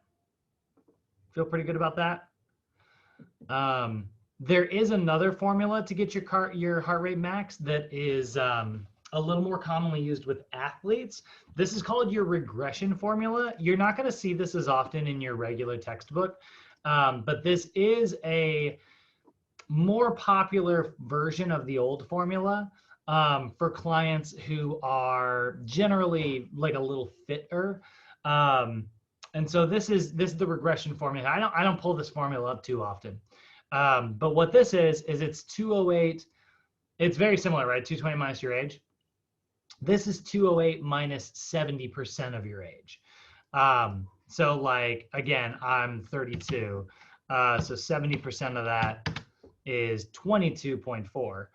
Feel pretty good about that? There is another formula to get your heart rate max that is a little more commonly used with athletes. This is called your regression formula. You're not going to see this as often in your regular textbook, but this is a more popular version of the old formula for clients who are generally like a little fitter. And so this is the regression formula. I don't pull this formula up too often. But what this is it's 208. It's very similar, right? 220 minus your age. This is 208 minus 70% of your age. So like, again, I'm 32. So 70% of that is 22.4.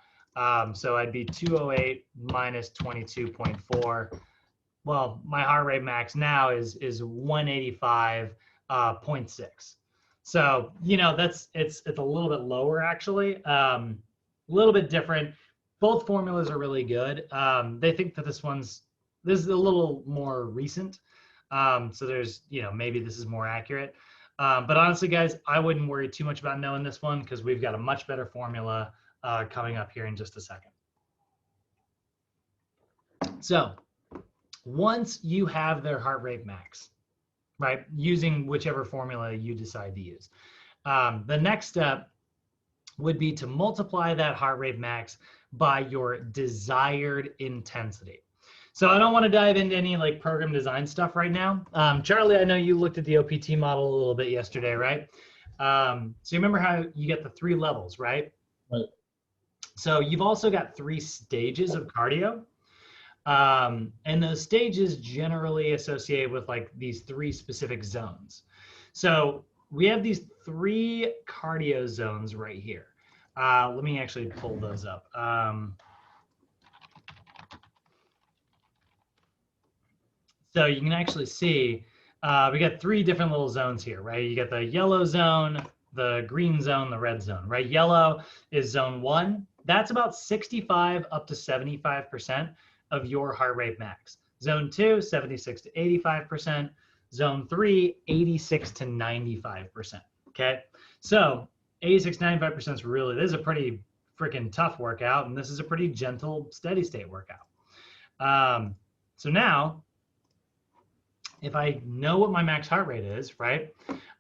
So I'd be 208 minus 22.4. Well, my heart rate max now is 185.6. So, you know, it's a little bit lower actually, a little bit different. Both formulas are really good. They think that this is a little more recent. So there's, you know, maybe this is more accurate. But honestly, guys, I wouldn't worry too much about knowing this one because we've got a much better formula coming up here in just a second. So once you have their heart rate max, right, using whichever formula you decide to use, the next step would be to multiply that heart rate max by your desired intensity. So I don't want to dive into any like program design stuff right now. Charlie, I know you looked at the OPT model a little bit yesterday, right? So you remember how you get the 3 levels, right? Right. So you've also got 3 stages of cardio. And those stages generally associate with like these 3 specific zones. So we have these 3 cardio zones right here. Let me actually pull those up. So you can actually see we got 3 different little zones here, right? You got the yellow zone, the green zone, the red zone, right? Yellow is zone 1. That's about 65 up to 75% of your heart rate max. Zone 2, 76 to 85%. Zone 3, 86 to 95%. Okay, so 86, 95% is really, this is a pretty freaking tough workout, and this is a pretty gentle, steady state workout. So now, if I know what my max heart rate is, right,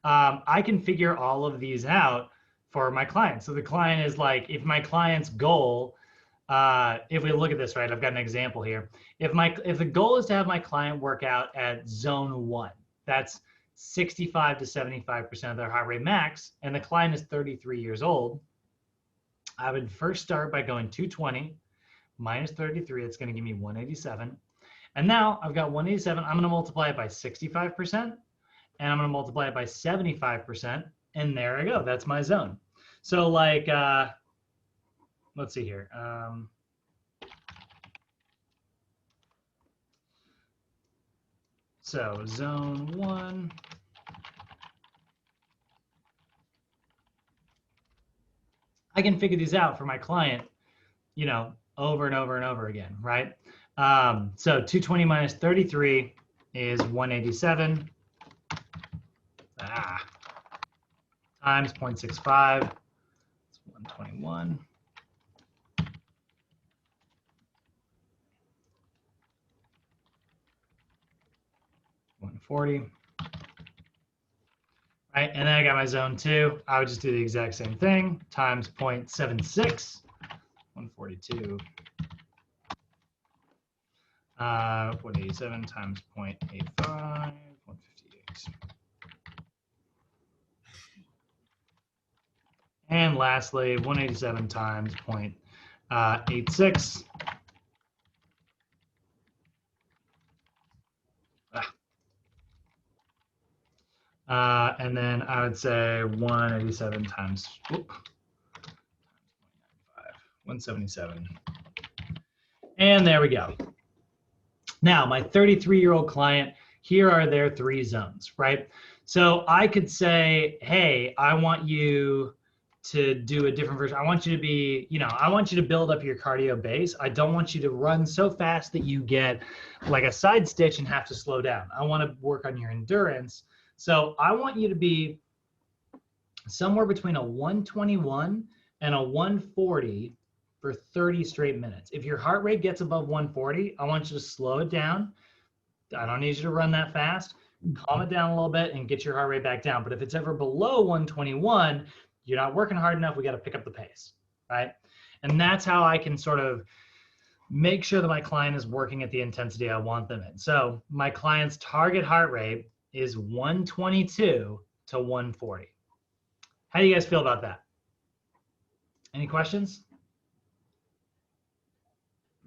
I can figure all of these out for my client. So the client is like, if my client's goal, if we look at this, right, I've got an example here. If the goal is to have my client work out at zone 1, that's 65 to 75% of their heart rate max, and the client is 33 years old, I would first start by going 220 minus 33. It's going to give me 187. And now I've got 187. I'm going to multiply it by 65%, and I'm going to multiply it by 75%, and there I go. That's my zone. So like, let's see here. So zone 1. I can figure these out for my client, you know, over and over and over again, right? So 220 minus 33 is 187. Times 0.65. It's 121. $140. Right, and then I got my zone 2. I would just do the exact same thing, times 0.76, 142. 187 times 0.85, 158. And lastly, 187 times 0.86. And then I would say 187 times 177. And there we go. Now, my 33-year-old client, here are their 3 zones, right? So I could say, hey, I want you to do a different version. I want you to be, you know, I want you to build up your cardio base. I don't want you to run so fast that you get like a side stitch and have to slow down. I want to work on your endurance. So I want you to be somewhere between a 121 and a 140 for 30 straight minutes. If your heart rate gets above 140, I want you to slow it down. I don't need you to run that fast. Calm it down a little bit and get your heart rate back down. But if it's ever below 121, you're not working hard enough. We got to pick up the pace, right? And that's how I can sort of make sure that my client is working at the intensity I want them in. So my client's target heart rate is 122 to 140. How do you guys feel about that? Any questions?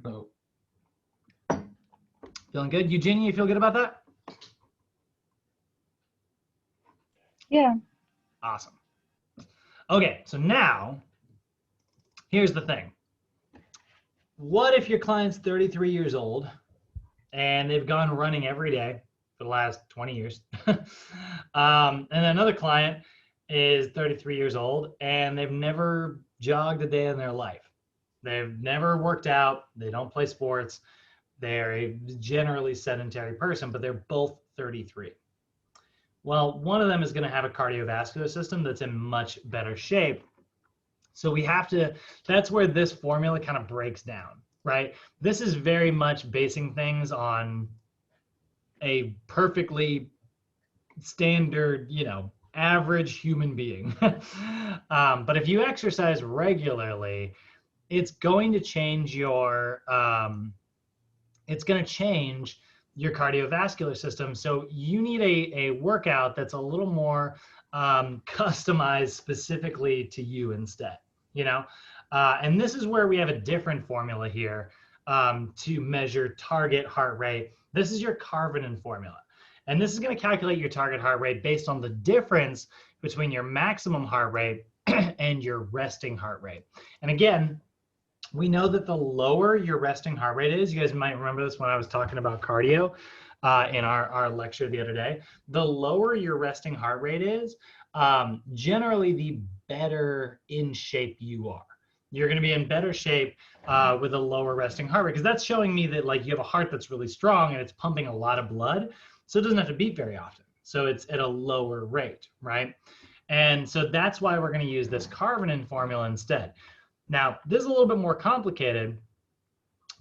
No. Feeling good? Eugenia, you feel good about that? Yeah. Awesome. Okay, so now, here's the thing. What if your client's 33 years old and they've gone running every day for the last 20 years? And another client is 33 years old and they've never jogged a day in their life. They've never worked out. They don't play sports. They're a generally sedentary person, but they're both 33. Well, one of them is going to have a cardiovascular system that's in much better shape. So we have to, that's where this formula kind of breaks down, right? This is very much basing things on a perfectly standard, average human being. But if you exercise regularly, it's going to change your, your cardiovascular system. So you need a workout that's a little more customized specifically to you instead, and this is where we have a different formula here to measure target heart rate. This is your Karvanen formula. And this is going to calculate your target heart rate based on the difference between your maximum heart rate and your resting heart rate. And again, we know that the lower your resting heart rate is, you guys might remember this when I was talking about cardio in our lecture the other day, the lower your resting heart rate is, generally the better in shape you are. You're going to be in better shape with a lower resting heart rate, because that's showing me that like you have a heart that's really strong and it's pumping a lot of blood, so it doesn't have to beat very often. So it's at a lower rate, right? And so that's why we're going to use this Karvanen formula instead. Now, this is a little bit more complicated,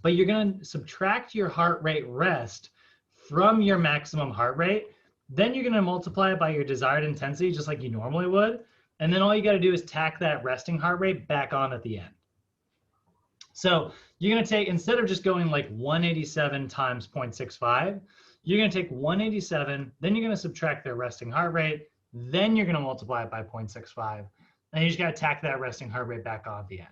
but you're going to subtract your heart rate rest from your maximum heart rate. Then you're going to multiply it by your desired intensity, just like you normally would. And then all you got to do is tack that resting heart rate back on at the end. So you're going to take, instead of just going like 187 times 0.65, you're going to take 187, then you're going to subtract their resting heart rate, then you're going to multiply it by 0.65, and you just got to tack that resting heart rate back on at the end.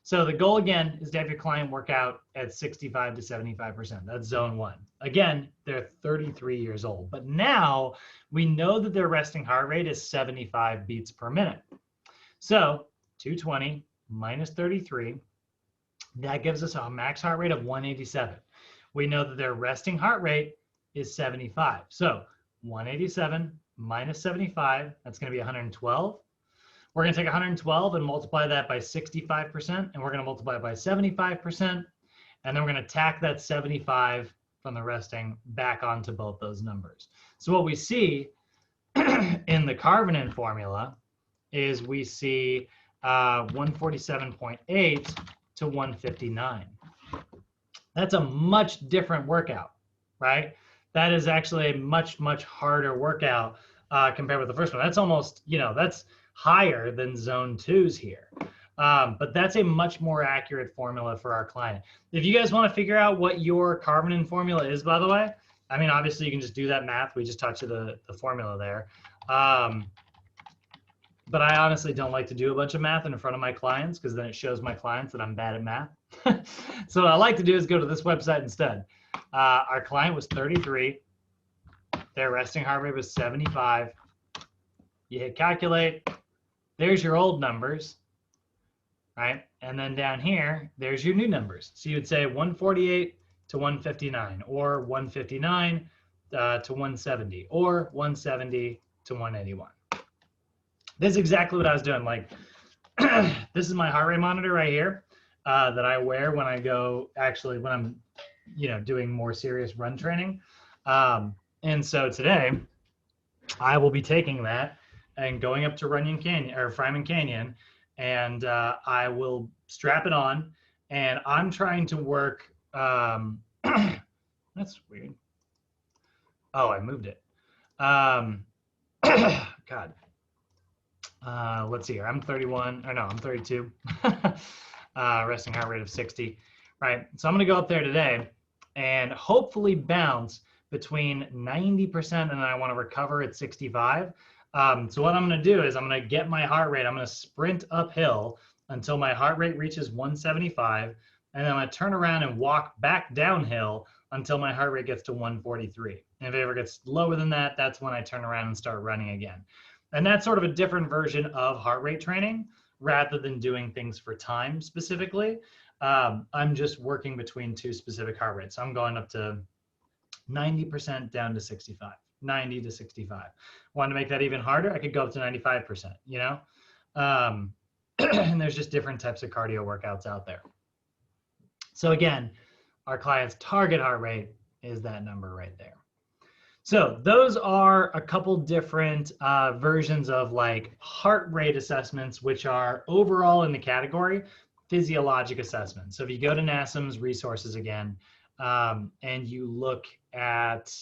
So the goal again is to have your client work out at 65 to 75%. That's zone one. Again, they're 33 years old, but now we know that their resting heart rate is 75 beats per minute. So 220 minus 33, that gives us a max heart rate of 187. We know that their resting heart rate is 75. So 187 minus 75, that's going to be 112. We're going to take 112 and multiply that by 65%, and we're going to multiply it by 75%, and then we're going to tack that 75 from the resting back onto both those numbers. So what we see in the Karvanen formula is we see 147.8 to 159. That's a much different workout, right? That is actually a much, much harder workout compared with the first one. That's almost, that's higher than zone 2's here. But that's a much more accurate formula for our client. If you guys want to figure out what your Karvanen formula is, by the way, I mean, obviously you can just do that math. We just taught you the formula there. But I honestly don't like to do a bunch of math in front of my clients, because then it shows my clients that I'm bad at math. So what I like to do is go to this website instead. Our client was 33. Their resting heart rate was 75. You hit calculate. There's your old numbers, right? And then down here, there's your new numbers. So you would say 148 to 159, or 159 to 170, or 170 to 181. This is exactly what I was doing. Like, this is my heart rate monitor right here that I wear when I go, actually, when I'm, doing more serious run training. And so today, I will be taking that and going up to Runyon Canyon or Fryman Canyon and I will strap it on, and I'm trying to work. That's weird. Oh, I moved it. God. Let's see here. I'm 31, or no, I'm 32. Resting heart rate of 60. Right. So I'm going to go up there today and hopefully bounce between 90% and I want to recover at 65. So what I'm going to do is I'm going to get my heart rate. I'm going to sprint uphill until my heart rate reaches 175. And then I'm going to turn around and walk back downhill until my heart rate gets to 143. And if it ever gets lower than that, that's when I turn around and start running again. And that's sort of a different version of heart rate training rather than doing things for time specifically. I'm just working between two specific heart rates. So I'm going up to 90% down to 65, 90 to 65. Want to make that even harder? I could go up to 95%, you know? And there's just different types of cardio workouts out there. So again, our client's target heart rate is that number right there. So those are a couple different versions of like heart rate assessments, which are overall in the category physiologic assessments. So if you go to NASM's resources again, and you look at,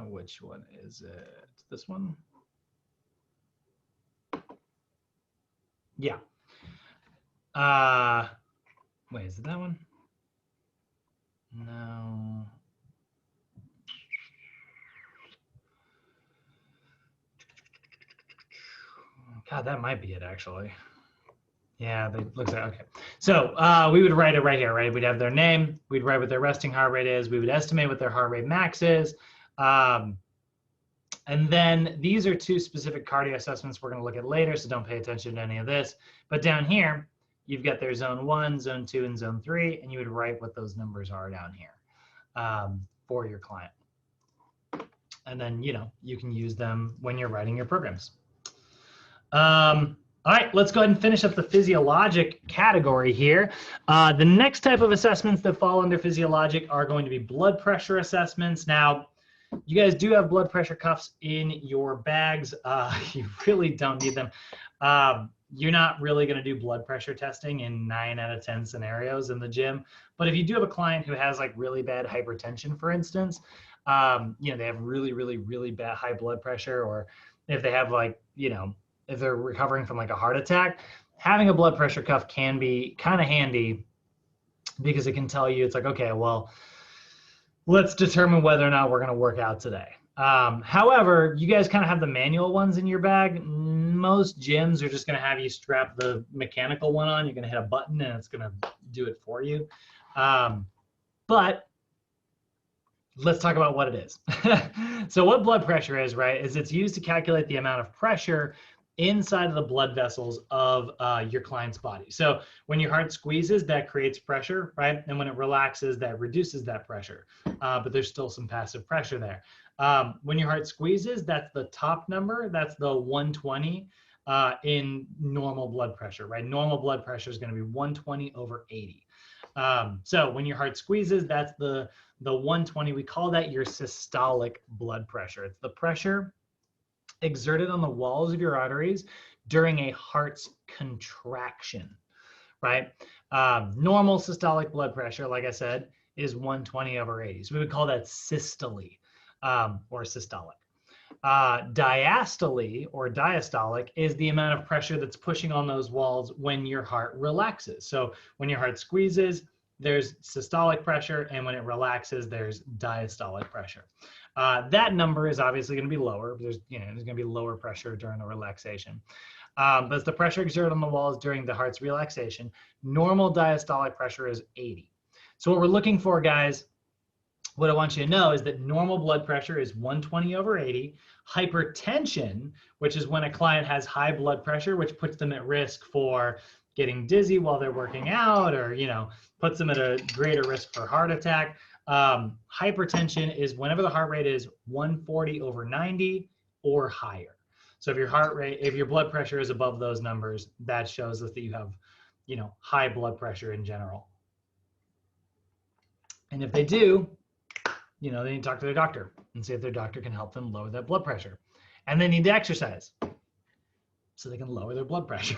which one is it? This one? Yeah. Wait, is it that one? No. God, that might be it actually. Yeah, it looks like, okay. So we would write it right here, right? We'd have their name, we'd write what their resting heart rate is, we would estimate what their heart rate max is. And then these are two specific cardio assessments we're gonna look at later, so don't pay attention to any of this. But down here, you've got their zone 1, zone 2, and zone 3, and you would write what those numbers are down here for your client. And then, you know, you can use them when you're writing your programs. All right, let's go ahead and finish up the physiologic category here. The next type of assessments that fall under physiologic are going to be blood pressure assessments. Now, you guys do have blood pressure cuffs in your bags. You really don't need them. You're not really going to do blood pressure testing in 9 out of 10 scenarios in the gym. But if you do have a client who has like really bad hypertension, for instance, you know, they have really, really, really bad high blood pressure, or if they have like, you know, if they're recovering from like a heart attack, having a blood pressure cuff can be kind of handy because it can tell you, it's like, okay, well, let's determine whether or not we're going to work out today. However, you guys kind of have the manual ones in your bag. Most gyms are just going to have you strap the mechanical one on. You're going to hit a button and it's going to do it for you. But let's talk about what it is. So what blood pressure is, right, is it's used to calculate the amount of pressure inside of the blood vessels of your client's body. So when your heart squeezes, that creates pressure, right? And when it relaxes, that reduces that pressure. But there's still some passive pressure there. When your heart squeezes, that's the top number. That's the 120 in normal blood pressure, right? Normal blood pressure is going to be 120 over 80. So when your heart squeezes, that's the 120. We call that your systolic blood pressure. It's the pressure exerted on the walls of your arteries during a heart's contraction, right? Normal systolic blood pressure, like I said, is 120 over 80. So we would call that systole or systolic. Diastole or diastolic is the amount of pressure that's pushing on those walls when your heart relaxes. So when your heart squeezes, there's systolic pressure, and when it relaxes, there's diastolic pressure. That number is obviously going to be lower. There's going to be lower pressure during the relaxation. But it's the pressure exerted on the walls during the heart's relaxation. Normal diastolic pressure is 80. So what we're looking for, guys, what I want you to know is that normal blood pressure is 120 over 80. Hypertension, which is when a client has high blood pressure, which puts them at risk for getting dizzy while they're working out, or, you know, puts them at a greater risk for heart attack. Hypertension is whenever the heart rate is 140 over 90 or higher. So if your blood pressure is above those numbers, that shows us that you have, you know, high blood pressure in general. And if they do, you know, they need to talk to their doctor and see if their doctor can help them lower that blood pressure. And they need to exercise. so they can lower their blood pressure.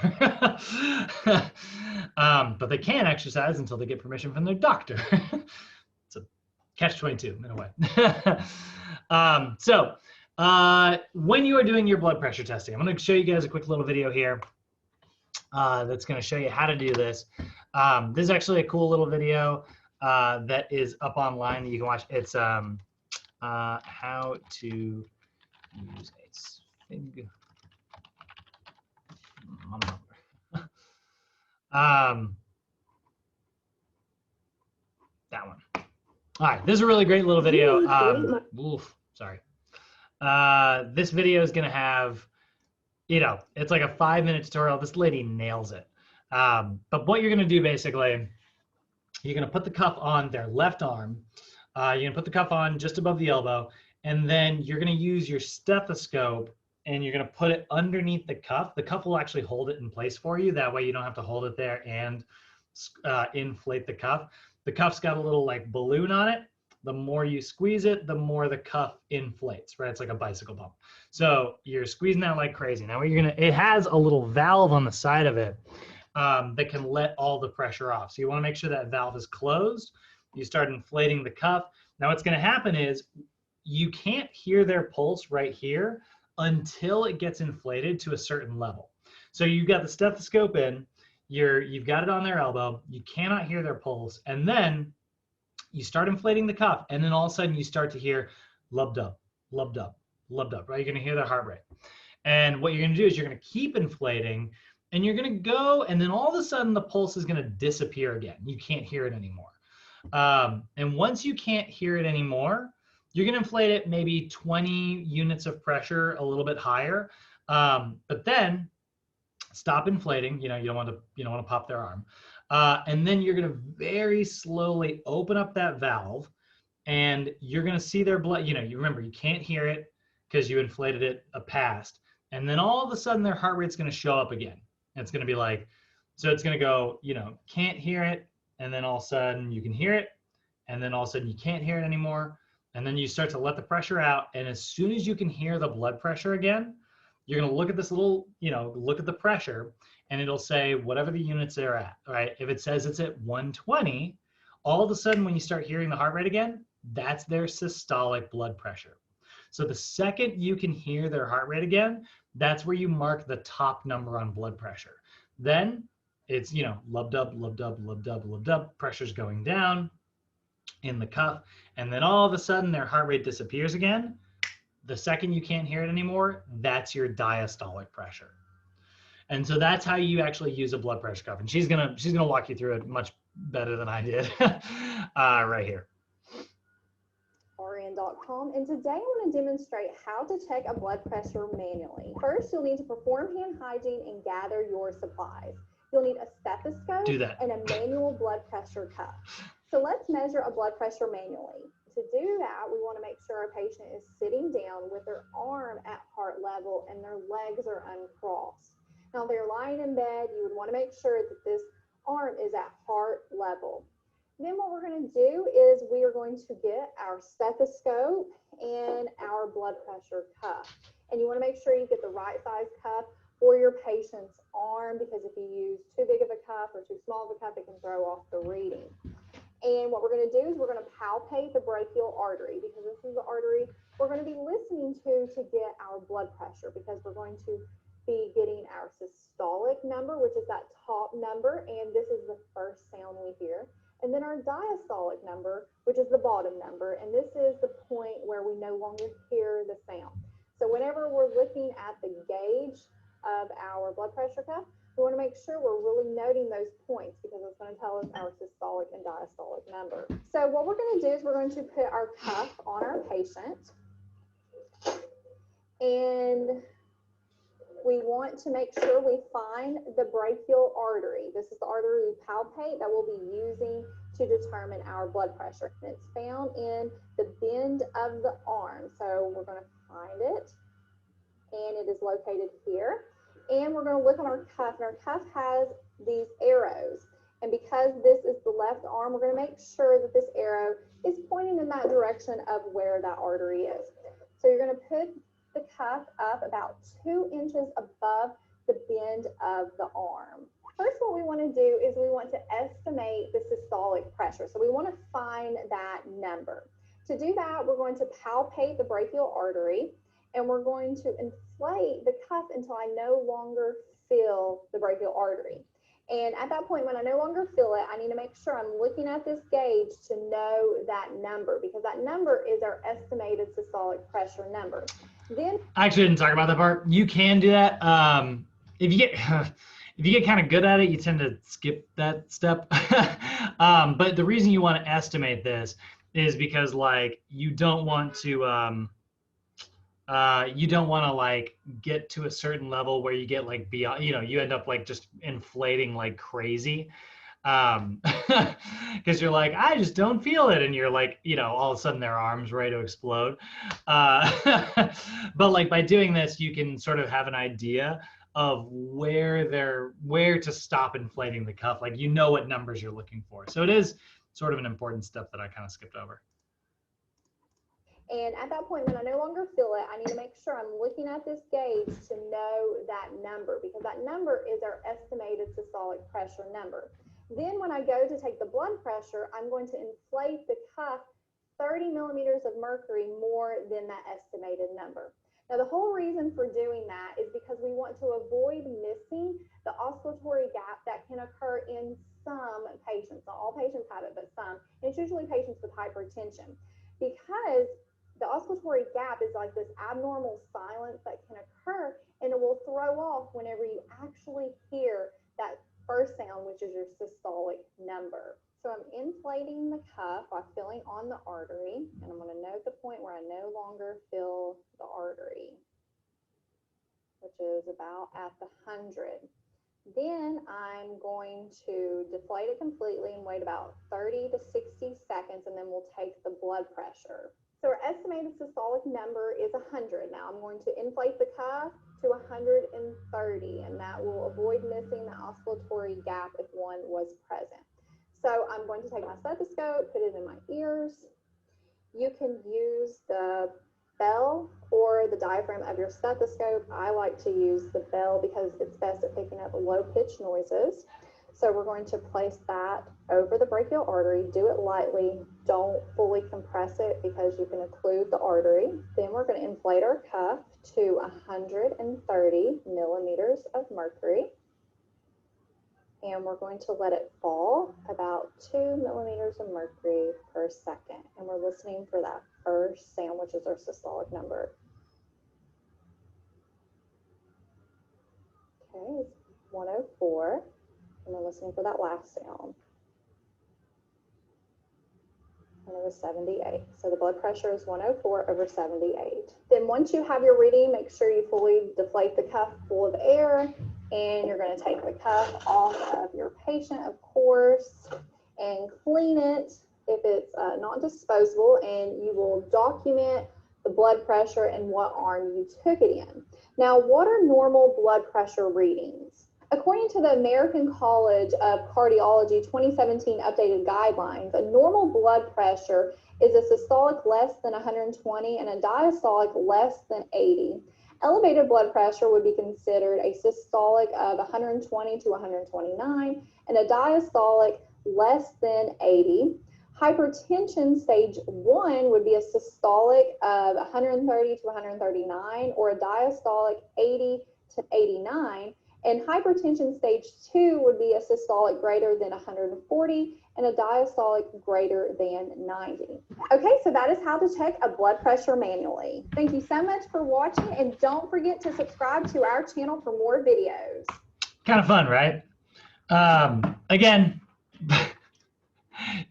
But they can't exercise until they get permission from their doctor. It's a catch-22 in a way. When you are doing your blood pressure testing, I'm going to show you guys a quick little video here that's going to show you how to do this. This is actually a cool little video that is up online that you can watch. It's how to use a SFIG that one. All right, this is a really great little video. Sorry. This video is going to have, it's like a 5-minute tutorial. This lady nails it. But what you're going to do basically, you're going to put the cuff on their left arm. You're going to put the cuff on just above the elbow, and then you're going to use your stethoscope and you're going to put it underneath the cuff. The cuff will actually hold it in place for you. That way you don't have to hold it there and inflate the cuff. The cuff's got a little like balloon on it. The more you squeeze it, the more the cuff inflates, right? It's like a bicycle pump. So you're squeezing that like crazy. Now it has a little valve on the side of it that can let all the pressure off. So you want to make sure that valve is closed. You start inflating the cuff. Now what's going to happen is you can't hear their pulse right here until it gets inflated to a certain level. So you've got the stethoscope in, you've got it on their elbow, you cannot hear their pulse, and then you start inflating the cuff, and then all of a sudden you start to hear lubbed up, lubbed up, lubbed up, right? You're gonna hear their heart rate. And what you're gonna do is you're gonna keep inflating, and you're gonna go, and then all of a sudden the pulse is gonna disappear again. You can't hear it anymore. And once you can't hear it anymore, you're gonna inflate it maybe 20 units of pressure, a little bit higher. But then stop inflating, you don't want to pop their arm. And then you're gonna very slowly open up that valve, and you're gonna see their blood, you remember you can't hear it because you inflated it past. And then all of a sudden their heart rate's gonna show up again. And it's gonna be like, so it's gonna go, can't hear it, and then all of a sudden you can hear it, and then all of a sudden you can't hear it anymore. And then you start to let the pressure out. And as soon as you can hear the blood pressure again, you're going to look at this little, look at the pressure, and it'll say whatever the units they're at, right? If it says it's at 120, all of a sudden when you start hearing the heart rate again, that's their systolic blood pressure. So the second you can hear their heart rate again, that's where you mark the top number on blood pressure. Then it's, lubbed up, lubbed up, lubbed up, lubbed up, pressure's going down in the cuff, and then all of a sudden their heart rate disappears again. The second you can't hear it anymore, that's your diastolic pressure. And so that's how you actually use a blood pressure cuff. And she's gonna walk you through it much better than I did right here. RN.com, and today I want to demonstrate how to check a blood pressure manually. First, you'll need to perform hand hygiene and gather your supplies. You'll need a stethoscope and a manual blood pressure cuff. So let's measure a blood pressure manually. To do that, we want to make sure our patient is sitting down with their arm at heart level and their legs are uncrossed. Now, if they're lying in bed, you would want to make sure that this arm is at heart level. Then what we're going to do is we are going to get our stethoscope and our blood pressure cuff. And you want to make sure you get the right size cuff for your patient's arm, because if you use too big of a cuff or too small of a cuff, it can throw off the reading. And what we're going to do is we're going to palpate the brachial artery, because this is the artery we're going to be listening to get our blood pressure, because we're going to be getting our systolic number, which is that top number, and this is the first sound we hear. And then our diastolic number, which is the bottom number, and this is the point where we no longer hear the sound. So whenever we're looking at the gauge of our blood pressure cuff, we want to make sure we're really noting those points, because it's going to tell us our systolic and diastolic number. So what we're going to do is we're going to put our cuff on our patient, and we want to make sure we find the brachial artery. This is the artery we palpate that we'll be using to determine our blood pressure. And it's found in the bend of the arm. So we're going to find it, and it is located here. And we're going to look on our cuff, and our cuff has these arrows. And because this is the left arm, we're going to make sure that this arrow is pointing in that direction of where that artery is. So you're going to put the cuff up about 2 inches above the bend of the arm. First, what we want to do is we want to estimate the systolic pressure. So we want to find that number. To do that, we're going to palpate the brachial artery, and we're going to inflate the cuff until I no longer feel the brachial artery. And at that point, when I no longer feel it, I need to make sure I'm looking at this gauge to know that number, because that number is our estimated systolic pressure number. Then I actually didn't talk about that part. You can do that. If you get if you get kind of good at it, you tend to skip that step. But the reason you want to estimate this is because like you don't want to like get to a certain level where you get like beyond, you end up like just inflating like crazy. Because you're like, I just don't feel it, and you're like, all of a sudden their arms ready to explode. But like by doing this, you can sort of have an idea of where to stop inflating the cuff. Like what numbers you're looking for. So it is sort of an important step that I kind of skipped over. And at that point, when I no longer feel it, I need to make sure I'm looking at this gauge to know that number, because that number is our estimated systolic pressure number. Then when I go to take the blood pressure, I'm going to inflate the cuff 30 millimeters of mercury more than that estimated number. Now, the whole reason for doing that is because we want to avoid missing the oscillatory gap that can occur in some patients. Not all patients have it, but some. And it's usually patients with hypertension, because the oscillatory gap is like this abnormal silence that can occur, and it will throw off whenever you actually hear that first sound, which is your systolic number. So I'm inflating the cuff by feeling on the artery, and I'm going to note the point where I no longer feel the artery, which is about at the 100. Then I'm going to deflate it completely and wait about 30 to 60 seconds, and then we'll take the blood pressure. So our estimated systolic number is 100. Now I'm going to inflate the cuff to 130, and that will avoid missing the oscillatory gap if one was present. So I'm going to take my stethoscope, put it in my ears. You can use the bell or the diaphragm of your stethoscope. I like to use the bell because it's best at picking up low-pitched noises. So we're going to place that over the brachial artery. Do it lightly. Don't fully compress it because you can occlude the artery. Then we're going to inflate our cuff to 130 millimeters of mercury. And we're going to let it fall about 2 millimeters of mercury per second. And we're listening for that first sound, which is our systolic number. Okay, it's 104. And we're listening for that last sound. And it was 78. So the blood pressure is 104 over 78. Then once you have your reading, make sure you fully deflate the cuff full of air. And you're going to take the cuff off of your patient, of course, and clean it if it's not disposable. And you will document the blood pressure and what arm you took it in. Now, what are normal blood pressure readings? According to the American College of Cardiology 2017 updated guidelines, a normal blood pressure is a systolic less than 120 and a diastolic less than 80. Elevated blood pressure would be considered a systolic of 120 to 129 and a diastolic less than 80. Hypertension stage 1 would be a systolic of 130 to 139 or a diastolic 80 to 89. And hypertension stage 2 would be a systolic greater than 140 and a diastolic greater than 90. Okay, so that is how to check a blood pressure manually. Thank you so much for watching, and don't forget to subscribe to our channel for more videos. Kind of fun, right? Again,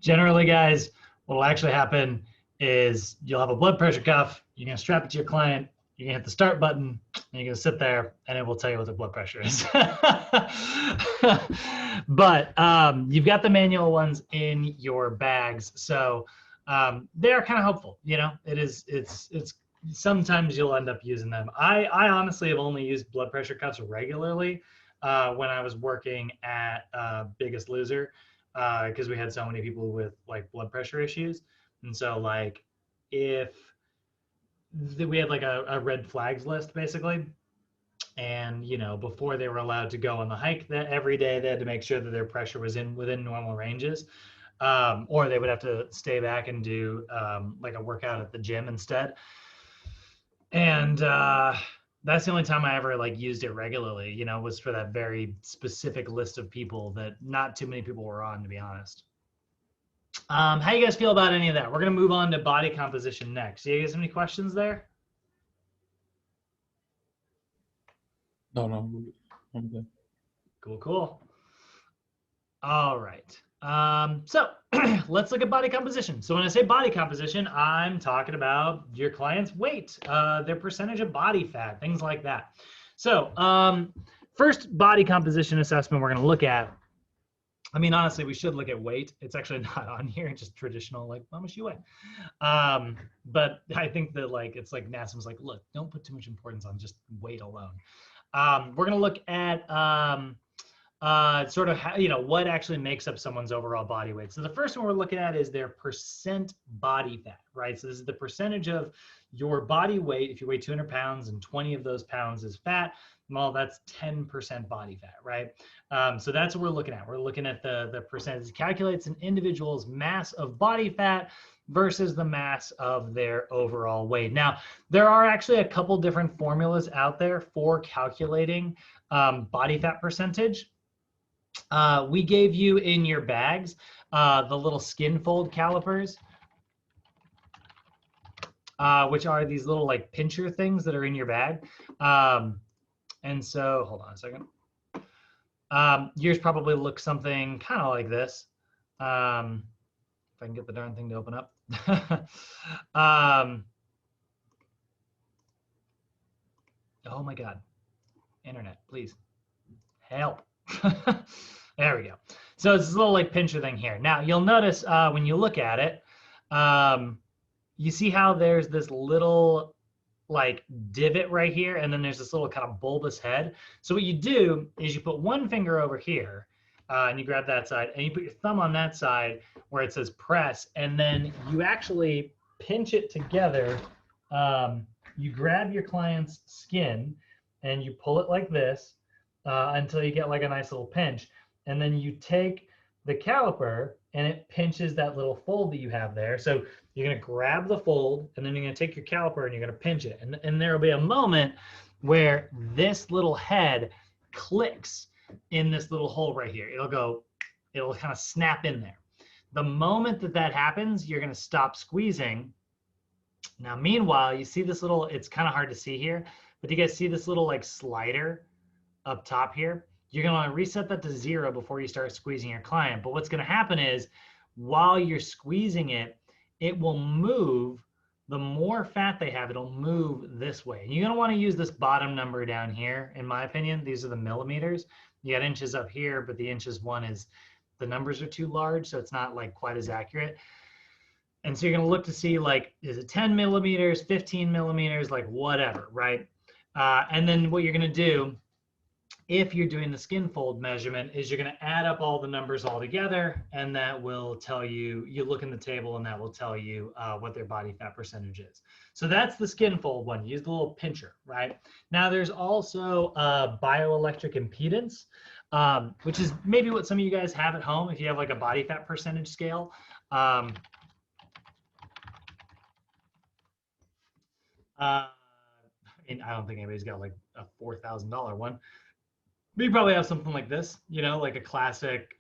generally, guys, what will actually happen is you'll have a blood pressure cuff, you're gonna strap it to your client, you're gonna hit the start button, and you're gonna sit there, and it will tell you what the blood pressure is. But you've got the manual ones in your bags, so they are kind of helpful. It's sometimes you'll end up using them. I honestly have only used blood pressure cuffs regularly when I was working at Biggest Loser, because we had so many people with like blood pressure issues, and so like if we had like a red flags list basically, And, you know, before they were allowed to go on the hike every day, they had to make sure that their pressure was within normal ranges. Or they would have to stay back and do like a workout at the gym instead. And that's the only time I ever like used it regularly, you know, was for that very specific list of people that not too many people were on, to be honest. How you guys feel about any of that? We're going to move on to body composition next. Do you guys have any questions there? No. Okay. Cool. All right. So let's look at body composition. So when I say body composition, I'm talking about your client's weight, their percentage of body fat, things like that. So first body composition assessment we're going to look at. I mean, honestly, we should look at weight. It's actually not on here, just traditional, like, how much you weigh? But I think that like, it's like NASM's like, look, don't put too much importance on just weight alone. We're going to look at sort of how, you know, what actually makes up someone's overall body weight. So the first one we're looking at is their percent body fat, right? So this is the percentage of your body weight. If you weigh 200 pounds and 20 of those pounds is fat, well, that's 10% body fat, right? So that's what we're looking at. We're looking at the percentage. It calculates an individual's mass of body fat versus the mass of their overall weight. Now, there are actually a couple different formulas out there for calculating body fat percentage. We gave you in your bags the little skin fold calipers, which are these little like pincher things that are in your bag. And so, hold on a second. Yours probably looks something kind of like this. If I can get the darn thing to open up. Oh my God. Internet, please help. There we go. So it's this little like pincher thing here. Now you'll notice when you look at it, you see how there's this little like divot right here, and then there's this little kind of bulbous head. So what you do is you put one finger over here, and you grab that side, and you put your thumb on that side where it says press, and then you actually pinch it together. You grab your client's skin, and you pull it like this until you get like a nice little pinch. And then you take the caliper and it pinches that little fold that you have there. So you're going to grab the fold and then you're going to take your caliper and you're going to pinch it. And there will be a moment where this little head clicks in this little hole right here. It'll kind of snap in there. The moment that that happens, you're going to stop squeezing. Now, meanwhile, you see this little, it's kind of hard to see here, but do you guys see this little like slider up top here? You're going to want to reset that to 0 before you start squeezing your client. But what's going to happen is while you're squeezing it, it will move. The more fat they have, it'll move this way. And you're going to want to use this bottom number down here. In my opinion, these are the millimeters. You got inches up here, but the inches one is, the numbers are too large, so it's not like quite as accurate. And so you're going to look to see like, is it 10 millimeters, 15 millimeters, like whatever, right? And then what you're going to do, if you're doing the skin fold measurement, is you're going to add up all the numbers all together, and that will tell you, you look in the table and that will tell you what their body fat percentage is. So that's the skin fold one. Use the little pincher, right? Now there's also bioelectric impedance, which is maybe what some of you guys have at home if you have like a body fat percentage scale. I mean, I don't think anybody's got like a $4,000 one. We probably have something like this, you know, like a classic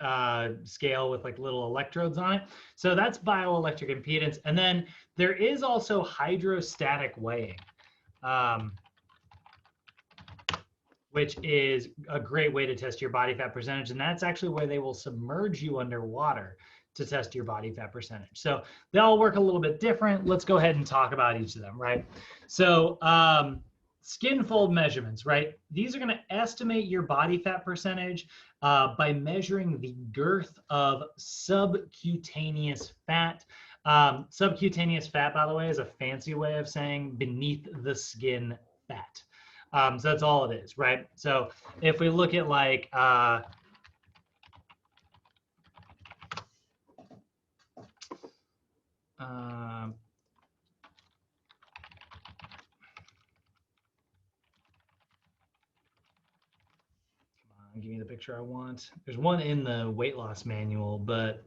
scale with like little electrodes on it. So that's bioelectric impedance. And then there is also hydrostatic weighing, which is a great way to test your body fat percentage. And that's actually where they will submerge you underwater to test your body fat percentage. So they all work a little bit different. Let's go ahead and talk about each of them, right? So skin fold measurements, right? These are going to estimate your body fat percentage by measuring the girth of subcutaneous fat. Subcutaneous fat, by the way, is a fancy way of saying beneath the skin fat. So that's all it is, right? So if we look at like, give me the picture I want. There's one in the weight loss manual, but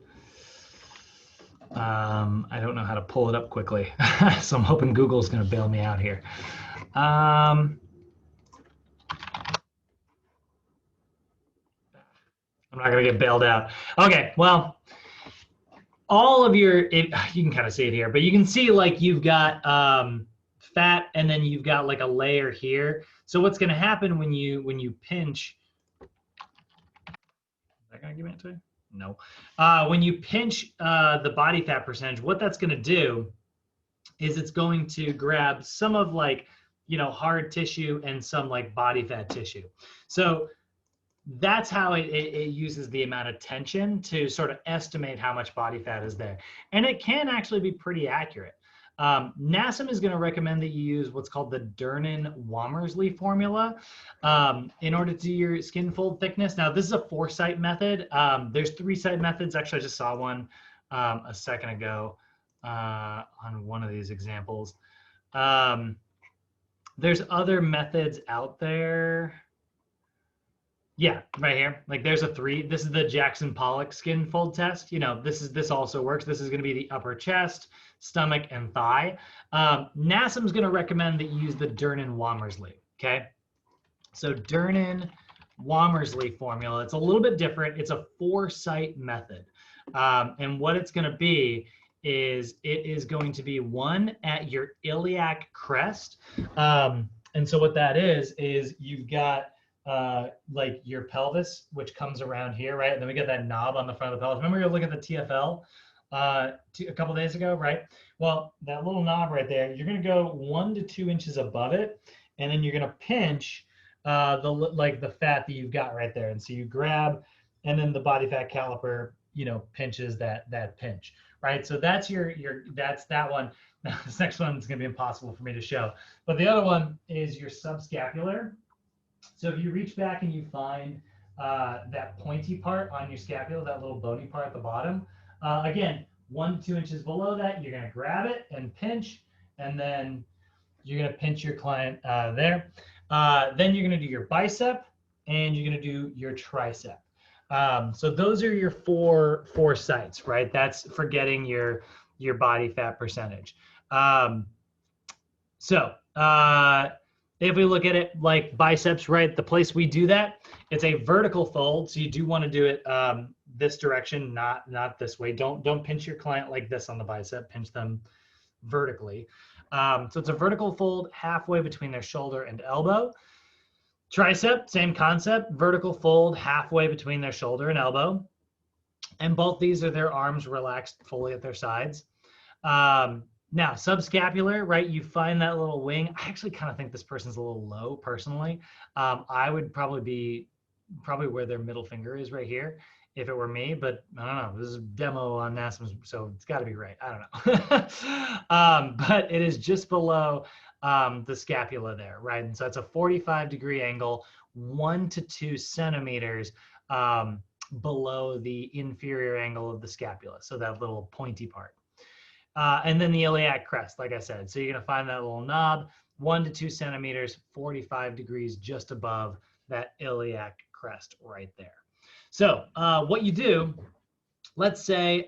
I don't know how to pull it up quickly. So I'm hoping Google's going to bail me out here. I'm not going to get bailed out. Okay, well, all of you can kind of see it here, but you can see like you've got fat and then you've got like a layer here. So what's going to happen when you pinch, is that going to give it to you? No. When you pinch the body fat percentage, what that's going to do is it's going to grab some of like, hard tissue and some like body fat tissue. So that's how it uses the amount of tension to sort of estimate how much body fat is there. And it can actually be pretty accurate. NASM is going to recommend that you use what's called the Dernan-Wamersley formula in order to do your skin fold thickness. Now, this is a 4-site method. There's 3-site methods. Actually, I just saw one a second ago on one of these examples. There's other methods out there. Yeah, right here. Like there's a 3. This is the Jackson Pollock skin fold test. This also works. This is going to be the upper chest, stomach, and thigh. NASM is going to recommend that you use the Dernan-Wamersley. Okay, so Dernan-Wamersley formula. It's a little bit different. It's a 4-site method, and what it's going to be is it is going to be 1 at your iliac crest, and so what that is you've got like your pelvis, which comes around here, right? And then we get that knob on the front of the pelvis. Remember we were looking at the TFL a couple days ago, right? Well, that little knob right there, you're going to go 1 to 2 inches above it, and then you're going to pinch the fat that you've got right there. And so you grab, and then the body fat caliper, pinches that pinch, right? So that's that's that one. Now this next one is going to be impossible for me to show, but the other one is your subscapular. So if you reach back and you find that pointy part on your scapula, that little bony part at the bottom, again, 1 to 2 inches below that, you're going to grab it and pinch, and then you're going to pinch your client there. Then you're going to do your bicep, and you're going to do your tricep. So those are your four sites, right? That's for getting your body fat percentage. If we look at it like biceps, right, the place we do that, it's a vertical fold. So you do want to do it this direction, not this way. Don't pinch your client like this on the bicep. Pinch them vertically. So it's a vertical fold halfway between their shoulder and elbow. Tricep, same concept, vertical fold halfway between their shoulder and elbow. And both these are their arms relaxed fully at their sides. Now, subscapular, right? You find that little wing. I actually kind of think this person's a little low, personally. I would probably be where their middle finger is right here, if it were me. But I don't know. This is a demo on NASM, so it's got to be right. I don't know. But it is just below the scapula there, right? And so it's a 45-degree angle, 1 to 2 centimeters below the inferior angle of the scapula. So that little pointy part. And then the iliac crest, like I said. So you're going to find that little knob, 1 to 2 centimeters, 45 degrees just above that iliac crest right there. So what you do, let's say,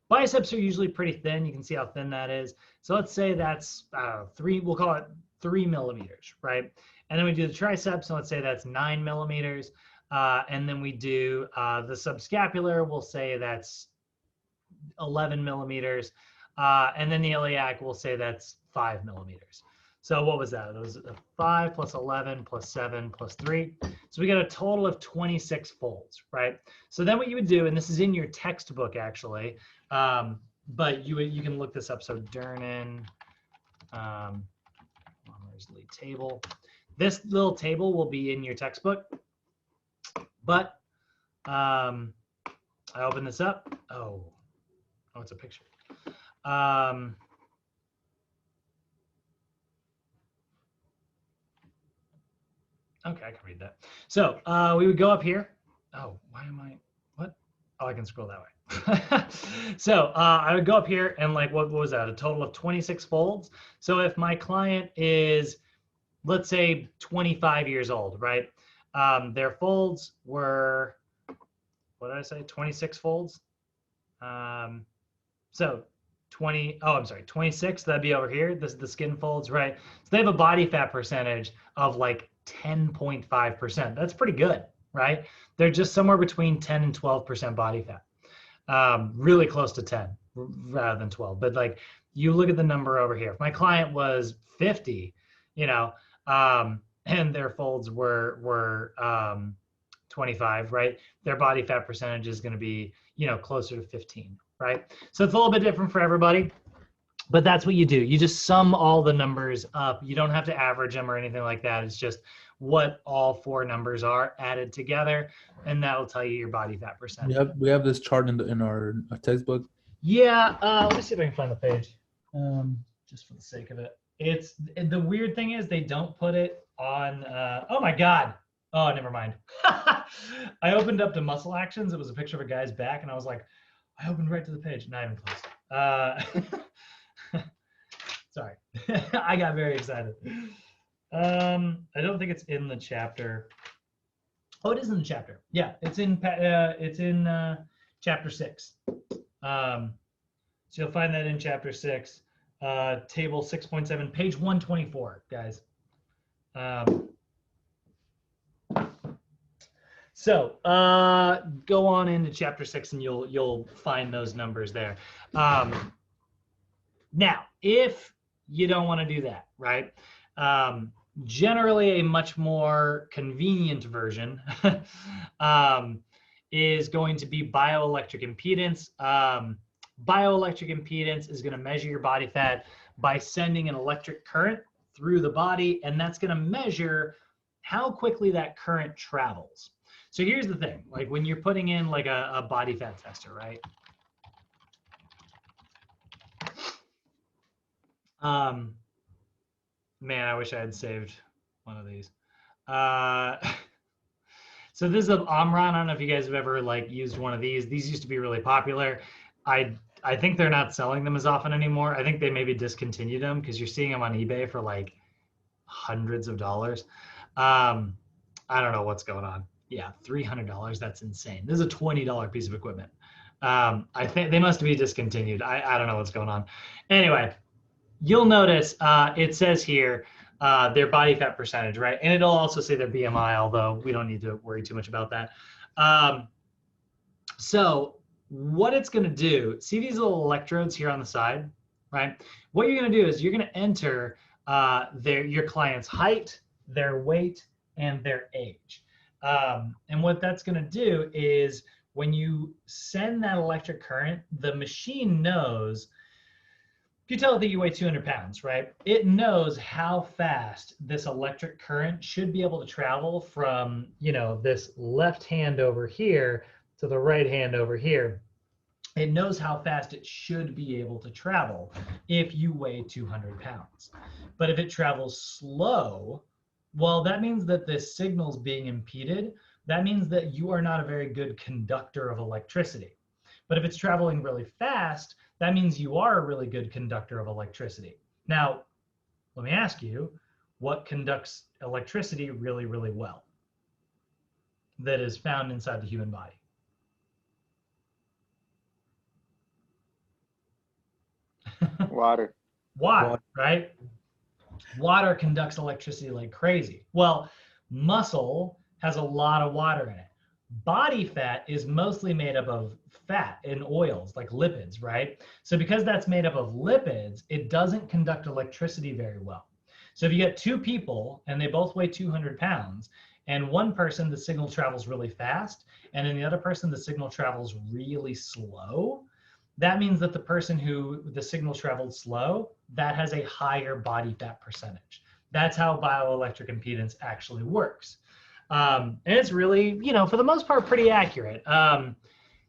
biceps are usually pretty thin. You can see how thin that is. So let's say that's 3, we'll call it 3 millimeters, right? And then we do the triceps, and let's say that's 9 millimeters. And then we do the subscapular, we'll say that's 11 millimeters. And then the iliac, we'll say that's 5 millimeters. So what was that? It was 5 plus 11 plus 7 plus 3. So we got a total of 26 folds, right? So then what you would do, and this is in your textbook actually, but you can look this up. So Dernan, there's the table. This little table will be in your textbook, but I open this up. Oh, it's a picture. Okay, I can read that. So we would go up here. Oh, why am I, what? Oh, I can scroll that way. So I would go up here and like, what was that? A total of 26 folds. So if my client is, let's say 25 years old, right? Their folds were, what did I say? 26 folds. So 26, that'd be over here. This is the skin folds, right? So they have a body fat percentage of like 10.5%. That's pretty good, right? They're just somewhere between 10 and 12% body fat. Really close to 10 rather than 12. But like, you look at the number over here. If my client was 50, and their folds were 25, right? Their body fat percentage is going to be, closer to 15, right? So it's a little bit different for everybody, but that's what you do. You just sum all the numbers up. You don't have to average them or anything like that. It's just what all four numbers are added together, and that will tell you your body fat percentage. We have this chart in our textbook. Yeah, let me see if I can find the page, just for the sake of it. The weird thing is they don't put it on, oh my God. Oh, never mind. I opened up to muscle actions. It was a picture of a guy's back, and I was like, I opened right to the page. Not even close. Sorry. I got very excited. I don't think it's in the chapter. Oh, it is in the chapter. Yeah, it's in chapter 6. So you'll find that in chapter 6, table 6.7, page 124, guys. So go on into chapter 6 and you'll find those numbers there. Now, if you don't want to do that, right? Generally, a much more convenient version is going to be bioelectric impedance. Bioelectric impedance is going to measure your body fat by sending an electric current through the body, and that's going to measure how quickly that current travels. So here's the thing, like when you're putting in like a body fat tester, right? Man, I wish I had saved one of these. So this is an Omron. I don't know if you guys have ever like used one of these. These used to be really popular. I think they're not selling them as often anymore. I think they maybe discontinued them because you're seeing them on eBay for like hundreds of dollars. I don't know what's going on. Yeah, $300. That's insane. This is a $20 piece of equipment. I think they must be discontinued. I don't know what's going on. Anyway, you'll notice it says here their body fat percentage, right? And it'll also say their BMI, although we don't need to worry too much about that. So what it's going to do, see these little electrodes here on the side, right? What you're going to do is you're going to enter your client's height, their weight, and their age. And what that's going to do is when you send that electric current, the machine knows, if you tell it that you weigh 200 pounds, right? It knows how fast this electric current should be able to travel from, this left hand over here to the right hand over here. It knows how fast it should be able to travel if you weigh 200 pounds. But if it travels slow, well, that means that the signal's being impeded. That means that you are not a very good conductor of electricity. But if it's traveling really fast, that means you are a really good conductor of electricity. Now, let me ask you, what conducts electricity really, really well that is found inside the human body? Water. Water, right? Water conducts electricity like crazy. Well, muscle has a lot of water in it. Body fat is mostly made up of fat and oils, like lipids, right? So because that's made up of lipids, it doesn't conduct electricity very well. So if you get two people and they both weigh 200 pounds, and one person, the signal travels really fast, and in the other person, the signal travels really slow, that means that the person who the signal traveled slow, that has a higher body fat percentage. That's how bioelectric impedance actually works. And it's really, for the most part, pretty accurate.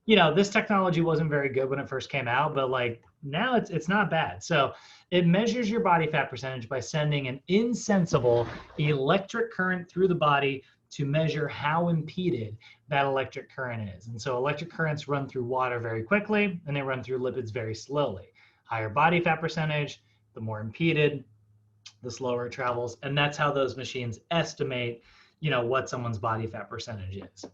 This technology wasn't very good when it first came out, but like now it's not bad. So it measures your body fat percentage by sending an insensible electric current through the body to measure how impeded that electric current is. And so electric currents run through water very quickly, and they run through lipids very slowly. Higher body fat percentage, the more impeded, the slower it travels. And that's how those machines estimate, what someone's body fat percentage is.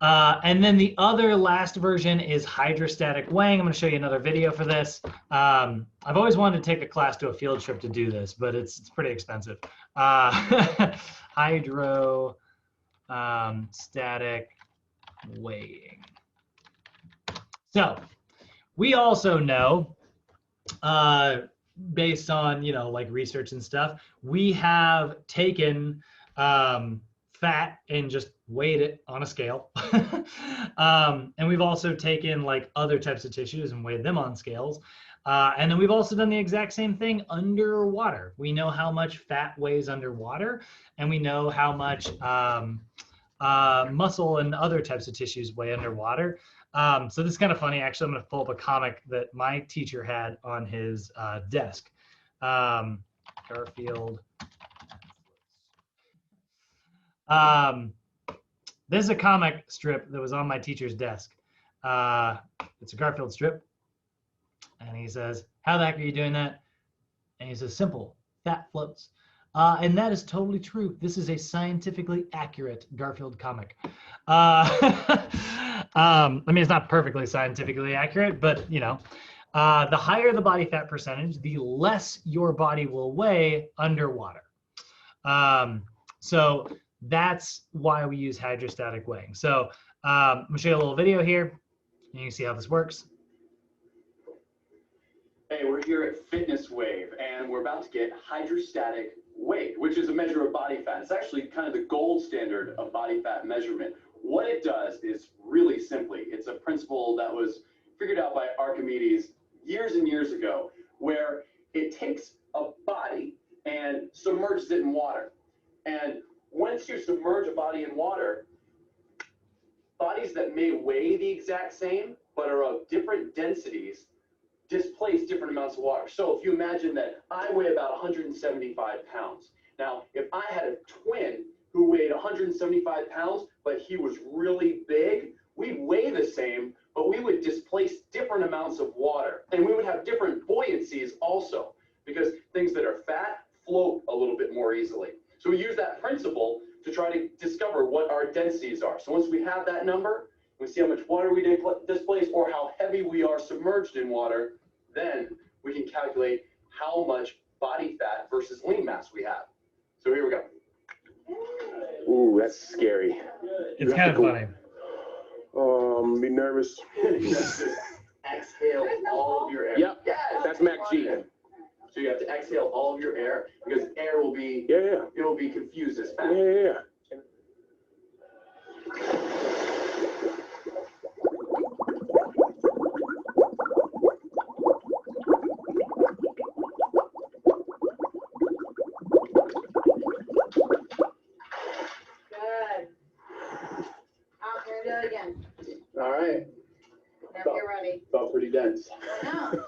And then the other last version is hydrostatic weighing. I'm going to show you another video for this. I've always wanted to take a class to a field trip to do this, but it's pretty expensive. Hydrostatic weighing. So we also know, based on, like research and stuff, we have taken fat and just weighed it on a scale. And we've also taken like other types of tissues and weighed them on scales. And then we've also done the exact same thing underwater. We know how much fat weighs underwater, and we know how much muscle and other types of tissues weigh underwater. So this is kind of funny. Actually, I'm going to pull up a comic that my teacher had on his desk. Garfield. This is a comic strip that was on my teacher's desk. It's a Garfield strip. And he says, "How the heck are you doing that?" And he says, "Simple, fat floats." And that is totally true. This is a scientifically accurate Garfield comic. I mean, it's not perfectly scientifically accurate, but the higher the body fat percentage, the less your body will weigh underwater. So that's why we use hydrostatic weighing. So I'm gonna show you a little video here. You can see how this works. Hey, we're here at Fitness Wave, and we're about to get hydrostatic weight, which is a measure of body fat. It's actually kind of the gold standard of body fat measurement. What it does is really simply, it's a principle that was figured out by Archimedes years and years ago, where it takes a body and submerges it in water. And once you submerge a body in water, bodies that may weigh the exact same, but are of different densities, displace different amounts of water. So if you imagine that I weigh about 175 pounds. Now, if I had a twin who weighed 175 pounds, but he was really big, we'd weigh the same, but we would displace different amounts of water. And we would have different buoyancies also, because things that are fat float a little bit more easily. So we use that principle to try to discover what our densities are. So once we have that number, we see how much water we displace or how heavy we are submerged in water, then we can calculate how much body fat versus lean mass we have. So here we go. Ooh, that's scary. It's kind of funny. Be nervous. Exhale all of your air. Yep, that's Mac G. So you have to exhale all of your air, because air will be, Yeah. it will be confused as fat. Yeah. Good. I'm gonna do it again. All right. Whenever you're ready. Felt pretty dense. I know.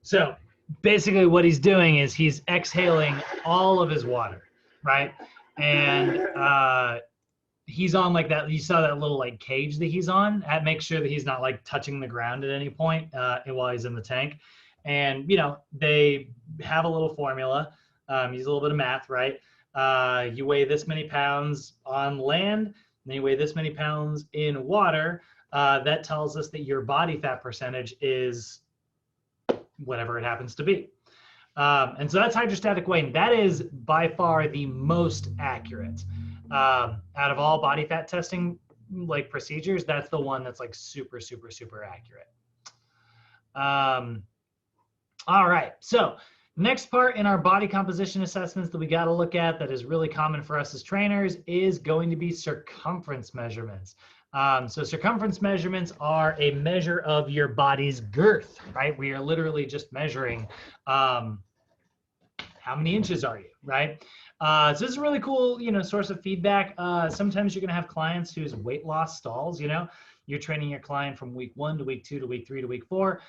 So basically what he's doing is he's exhaling all of his water, right? And he's on like that, you saw that little like cage that he's on. That makes sure that he's not like touching the ground at any point while he's in the tank. And, they have a little formula, use a little bit of math, right? You weigh this many pounds on land, and then you weigh this many pounds in water. That tells us that your body fat percentage is whatever it happens to be. And so that's hydrostatic weighing. That is by far the most accurate. Out of all body fat testing like procedures, that's the one that's like super, super, super accurate. All right, so next part in our body composition assessments that we got to look at that is really common for us as trainers is going to be circumference measurements. So circumference measurements are a measure of your body's girth, right? We are literally just measuring how many inches are you, right? So this is a really cool, source of feedback. Sometimes you're going to have clients whose weight loss stalls, you're training your client from week 1 to week 2 to week 3 to week 4.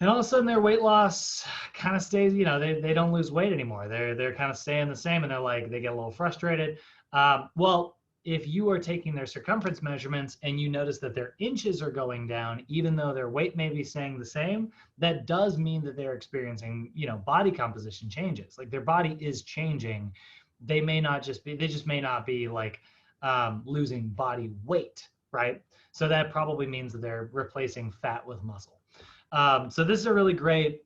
And all of a sudden their weight loss kind of stays, they don't lose weight anymore. They're kind of staying the same, and they get a little frustrated. Well, if you are taking their circumference measurements and you notice that their inches are going down, even though their weight may be staying the same, that does mean that they're experiencing, body composition changes. Like their body is changing. They just may not be like losing body weight, right? So that probably means that they're replacing fat with muscle. So this is a really great,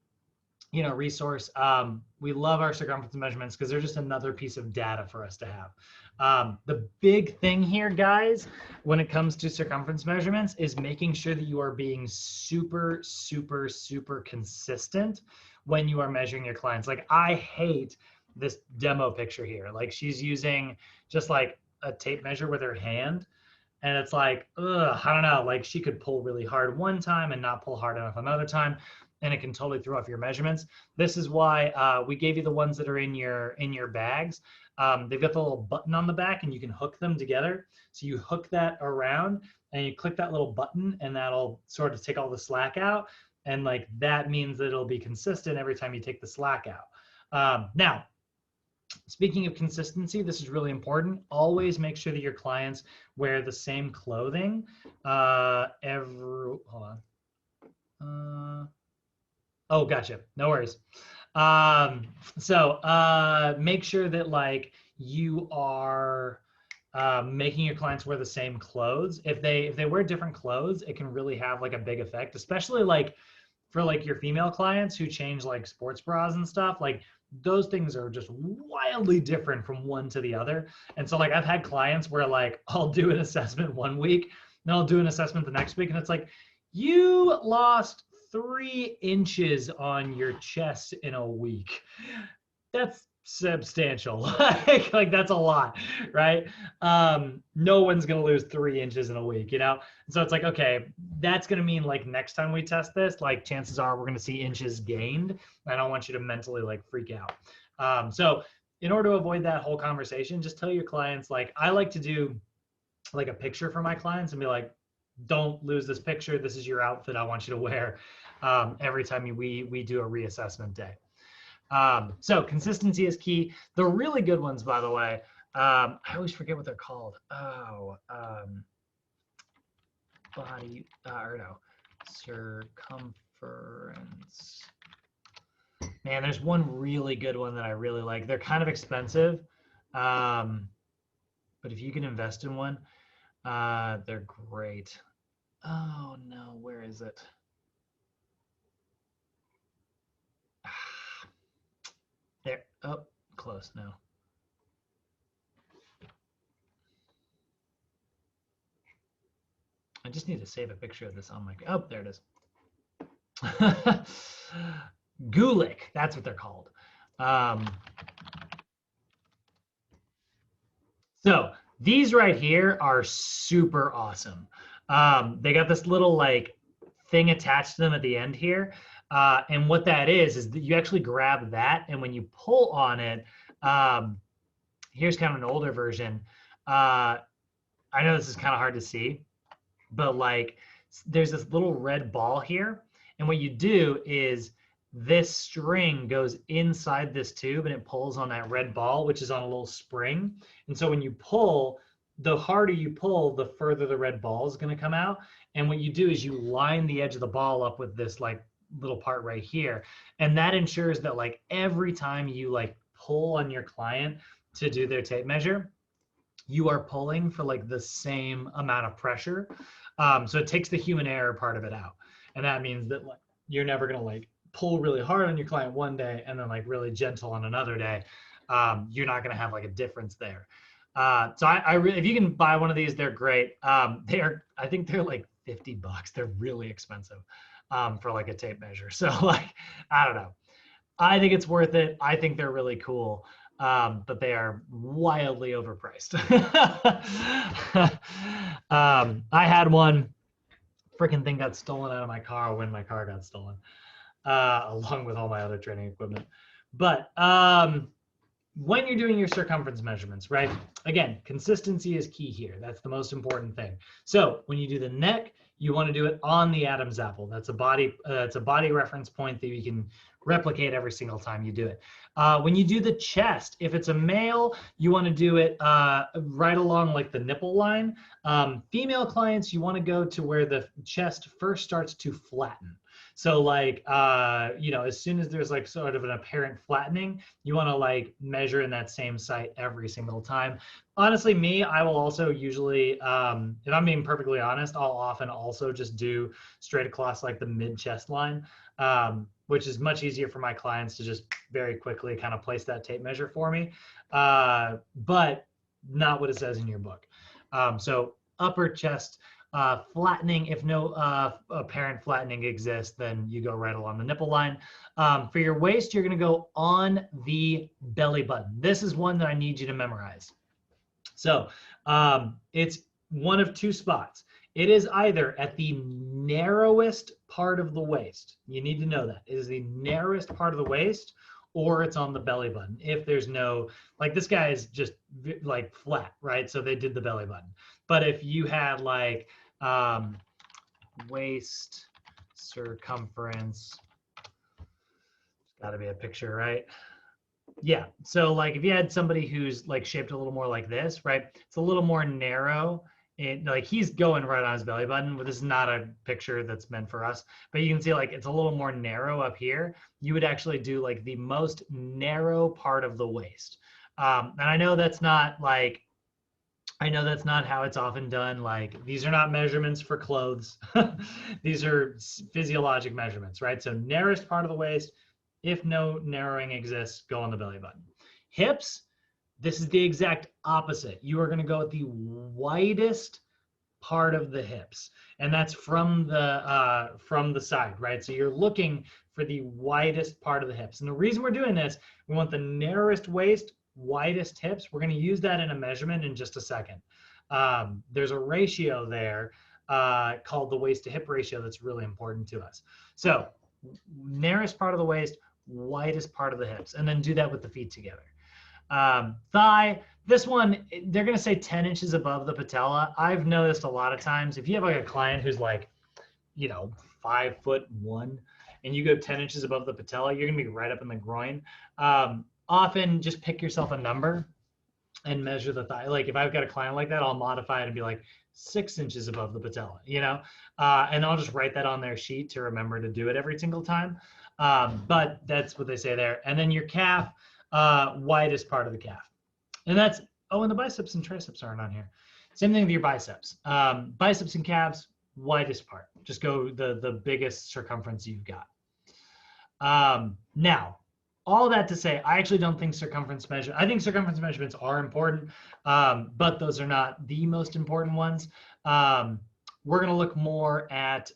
resource. We love our circumference measurements because they're just another piece of data for us to have. The big thing here, guys, when it comes to circumference measurements is making sure that you are being super, super, super consistent when you are measuring your clients. Like I hate this demo picture here. Like she's using just like a tape measure with her hand. And it's like, ugh, I don't know, like she could pull really hard one time and not pull hard enough another time, and it can totally throw off your measurements. This is why we gave you the ones that are in your bags. They've got the little button on the back and you can hook them together. So you hook that around and you click that little button and that'll sort of take all the slack out. And like that means that it'll be consistent every time you take the slack out. Now, speaking of consistency, this is really important. Always make sure that your clients wear the same clothing hold on. Oh, gotcha. No worries. So make sure that like you are making your clients wear the same clothes. If they wear different clothes, it can really have like a big effect, especially like for like your female clients who change like sports bras and stuff. Like those things are just wildly different from one to the other. And so like I've had clients where like I'll do an assessment one week and I'll do an assessment the next week and it's like, you lost 3 inches on your chest in a week. That's substantial. like that's a lot, right? No one's gonna lose 3 inches in a week, so it's like, okay, that's gonna mean like next time we test this, like chances are we're gonna see inches gained. I don't want you to mentally like freak out. So in order to avoid that whole conversation, just tell your clients, like I like to do like a picture for my clients and be like, don't lose this picture. This is your outfit I want you to wear every time we do a reassessment day. So consistency is key. The really good ones, by the way, I always forget what they're called. Body, or no, circumference. Man, there's one really good one that I really like. They're kind of expensive, but if you can invest in one, they're great. Oh no, where is it? There, oh, close, no. I just need to save a picture of this on my, oh, there it is. Gulick, that's what they're called. So these right here are super awesome. They got this little like thing attached to them at the end here. And what that is that you actually grab that, and when you pull on it, here's kind of an older version. I know this is kind of hard to see, but like there's this little red ball here. And what you do is this string goes inside this tube and it pulls on that red ball, which is on a little spring. And so when you pull, the harder you pull, the further the red ball is going to come out. And what you do is you line the edge of the ball up with this like little part right here. And that ensures that like every time you like pull on your client to do their tape measure, you are pulling for like the same amount of pressure. So it takes the human error part of it out. And that means that like you're never going to like pull really hard on your client one day and then like really gentle on another day. You're not going to have like a difference there. So I really, if you can buy one of these, they're great. I think they're like $50. They're really expensive for like a tape measure. So like, I don't know. I think it's worth it. I think they're really cool. But they are wildly overpriced. I had one, freaking thing got stolen out of my car when my car got stolen, along with all my other training equipment. But when you're doing your circumference measurements, right? Again, consistency is key here. That's the most important thing. So when you do the neck, you want to do it on the Adam's apple. That's a body reference point that you can replicate every single time you do it. When you do the chest, if it's a male, you want to do it right along like the nipple line. Female clients, you want to go to where the chest first starts to flatten. So like, you know, as soon as there's like sort of an apparent flattening, you want to like measure in that same site every single time. Honestly, me, I will also usually, if I'm being perfectly honest, I'll often also just do straight across like the mid chest line, which is much easier for my clients to just very quickly kind of place that tape measure for me, but not what it says in your book. So upper chest, flattening, if no apparent flattening exists, then you go right along the nipple line. For your waist, you're going to go on the belly button. This is one that I need you to memorize. So it's one of two spots. It is either at the narrowest part of the waist. You need to know that. It is the narrowest part of the waist, or it's on the belly button. If there's no, like this guy is just like flat, right? So they did the belly button. But if you had like waist circumference, it's got to be a picture, right? Yeah. So like if you had somebody who's like shaped a little more like this, right? It's a little more narrow. It, like he's going right on his belly button, but this is not a picture that's meant for us. But you can see like it's a little more narrow up here. You would actually do like the most narrow part of the waist. And I know that's not like, I know that's not how it's often done. Like these are not measurements for clothes. These are physiologic measurements, right? So narrowest part of the waist. If no narrowing exists, go on the belly button. Hips, this is the exact opposite. You are going to go at the widest part of the hips, and that's from the side, right? So you're looking for the widest part of the hips. And the reason we're doing this, we want the narrowest waist, widest hips. We're going to use that in a measurement in just a second. There's a ratio there called the waist to hip ratio that's really important to us. So narrowest part of the waist, widest part of the hips, and then do that with the feet together. Thigh, this one, they're going to say 10 inches above the patella. I've noticed a lot of times if you have like a client who's like, you know, 5'1", and you go 10 inches above the patella, you're going to be right up in the groin. Often just pick yourself a number and measure the thigh. Like if I've got a client like that, I'll modify it and be like 6 inches above the patella, you know, and I'll just write that on their sheet to remember to do it every single time. But that's what they say there. And then your calf, widest part of the calf. And that's, oh, and the biceps and triceps aren't on here. Same thing with your biceps. Biceps and calves, widest part. Just go the biggest circumference you've got. Now, all that to say, I actually don't think circumference measurements, I think circumference measurements are important, but those are not the most important ones. We're going to look more at,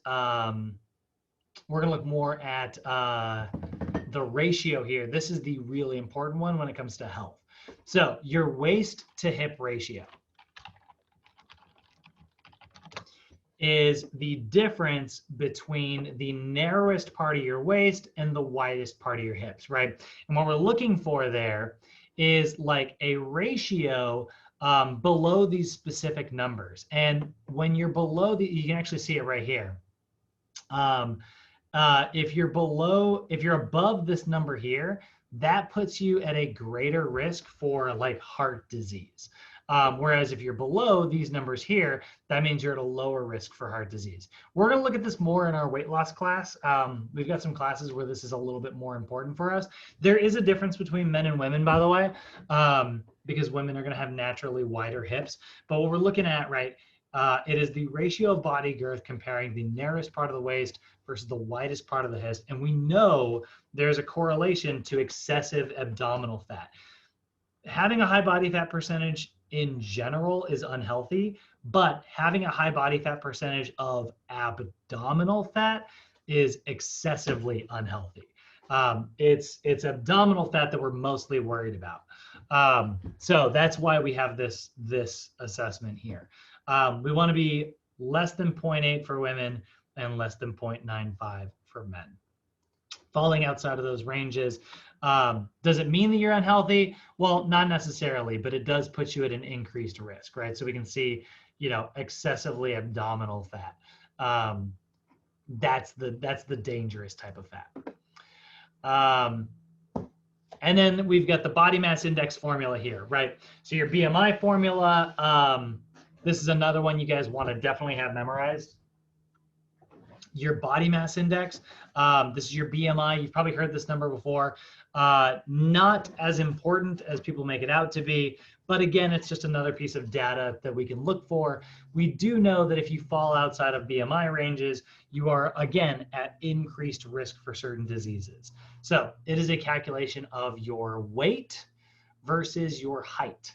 the ratio here. This is the really important one when it comes to health. So your waist to hip ratio is the difference between the narrowest part of your waist and the widest part of your hips, right? And what we're looking for there is like a ratio below these specific numbers. And when you're below the, you can actually see it right here. If you're above this number here, that puts you at a greater risk for like heart disease. Whereas if you're below these numbers here, that means you're at a lower risk for heart disease. We're going to look at this more in our weight loss class. We've got some classes where this is a little bit more important for us. There is a difference between men and women, by the way, because women are going to have naturally wider hips. But what we're looking at, right, it is the ratio of body girth comparing the narrowest part of the waist versus the widest part of the hip. And we know there's a correlation to excessive abdominal fat. Having a high body fat percentage in general is unhealthy, but having a high body fat percentage of abdominal fat is excessively unhealthy. It's abdominal fat that we're mostly worried about. So that's why we have this assessment here. We want to be less than 0.8 for women and less than 0.95 for men. Falling outside of those ranges, Does it mean that you're unhealthy? Well, not necessarily, but it does put you at an increased risk, right? So we can see, excessively abdominal fat. That's the dangerous type of fat. And then we've got the body mass index formula here, right? So your BMI formula, this is another one you guys want to definitely have memorized. Your body mass index, this is your BMI. You've probably heard this number before. Not as important as people make it out to be, but again, it's just another piece of data that we can look for. We do know that if you fall outside of BMI ranges, you are, again, at increased risk for certain diseases. So it is a calculation of your weight versus your height.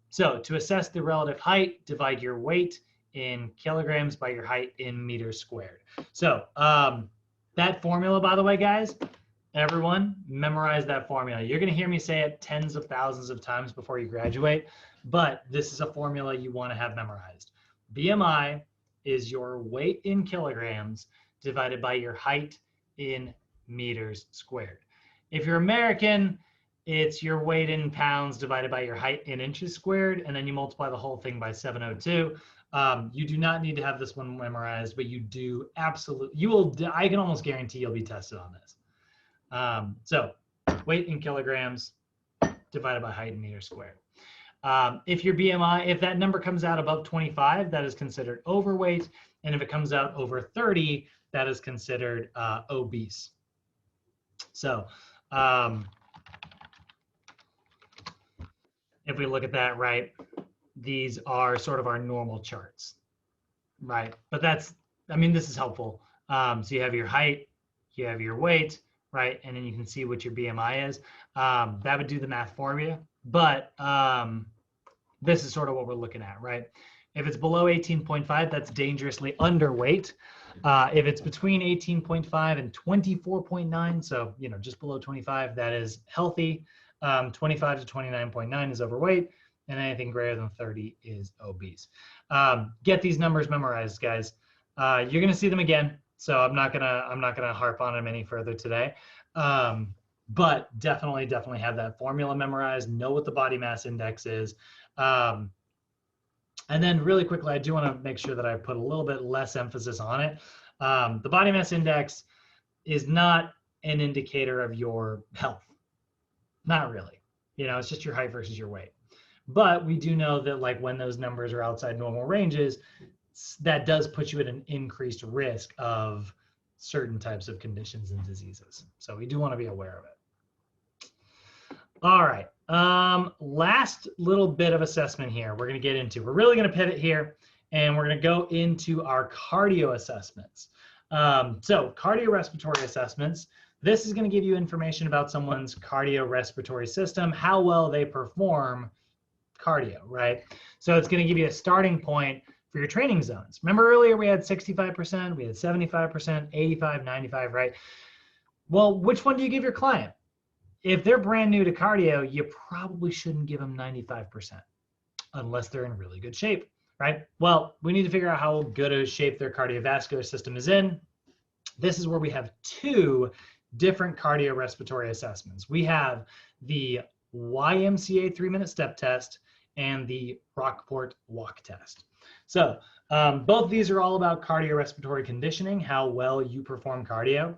So to assess the relative height, divide your weight in kilograms by your height in meters squared. So that formula, by the way, guys, everyone memorize that formula. You're going to hear me say it tens of thousands of times before you graduate, but this is a formula you want to have memorized. BMI is your weight in kilograms divided by your height in meters squared. If you're American, it's your weight in pounds divided by your height in inches squared, and then you multiply the whole thing by 702. You do not need to have this one memorized, but you do absolutely, I can almost guarantee you'll be tested on this. So weight in kilograms divided by height in meters squared. If your BMI, if that number comes out above 25, that is considered overweight. And if it comes out over 30, that is considered obese. So if we look at that, right, these are sort of our normal charts, right? But this is helpful. So you have your height, you have your weight, right? And then you can see what your BMI is. That would do the math for you. But this is sort of what we're looking at, right? If it's below 18.5, that's dangerously underweight. If it's between 18.5 and 24.9, so just below 25, that is healthy. 25 to 29.9 is overweight, and anything greater than 30 is obese. Get these numbers memorized, guys. You're gonna see them again, so I'm not gonna harp on them any further today. But definitely have that formula memorized. Know what the body mass index is. And then really quickly, I do want to make sure that I put a little bit less emphasis on it. The body mass index is not an indicator of your health. Not really. It's just your height versus your weight. But we do know that when those numbers are outside normal ranges, that does put you at an increased risk of certain types of conditions and diseases. So we do want to be aware of it. All right. Last little bit of assessment here we're going to get into. We're really going to pivot here, and we're going to go into our cardio assessments. So cardiorespiratory assessments, this is going to give you information about someone's cardiorespiratory system, how well they perform cardio, right? So it's going to give you a starting point for your training zones. Remember earlier we had 65%, we had 75%, 85, 95, right? Well, which one do you give your client? If they're brand new to cardio, you probably shouldn't give them 95% unless they're in really good shape, right? Well, we need to figure out how good a shape their cardiovascular system is in. This is where we have two different cardiorespiratory assessments. We have the YMCA 3-minute step test and the Rockport walk test. So both of these are all about cardiorespiratory conditioning, how well you perform cardio.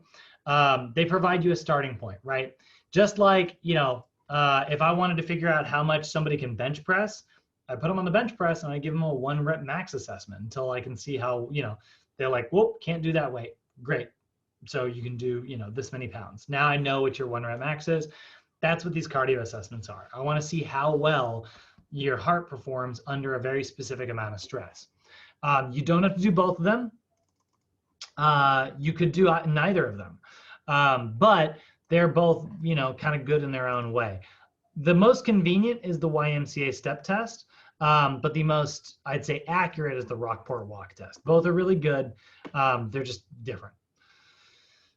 They provide you a starting point, right? Just like, if I wanted to figure out how much somebody can bench press, I put them on the bench press and I give them a 1 rep max assessment until I can see how, they're like, whoop, can't do that weight. Great. So you can do, this many pounds. Now I know what your 1 rep max is. That's what these cardio assessments are. I want to see how well your heart performs under a very specific amount of stress. You don't have to do both of them. You could do neither of them. But they're both, kind of good in their own way. The most convenient is the YMCA step test, but the most, I'd say, accurate is the Rockport walk test. Both are really good. They're just different.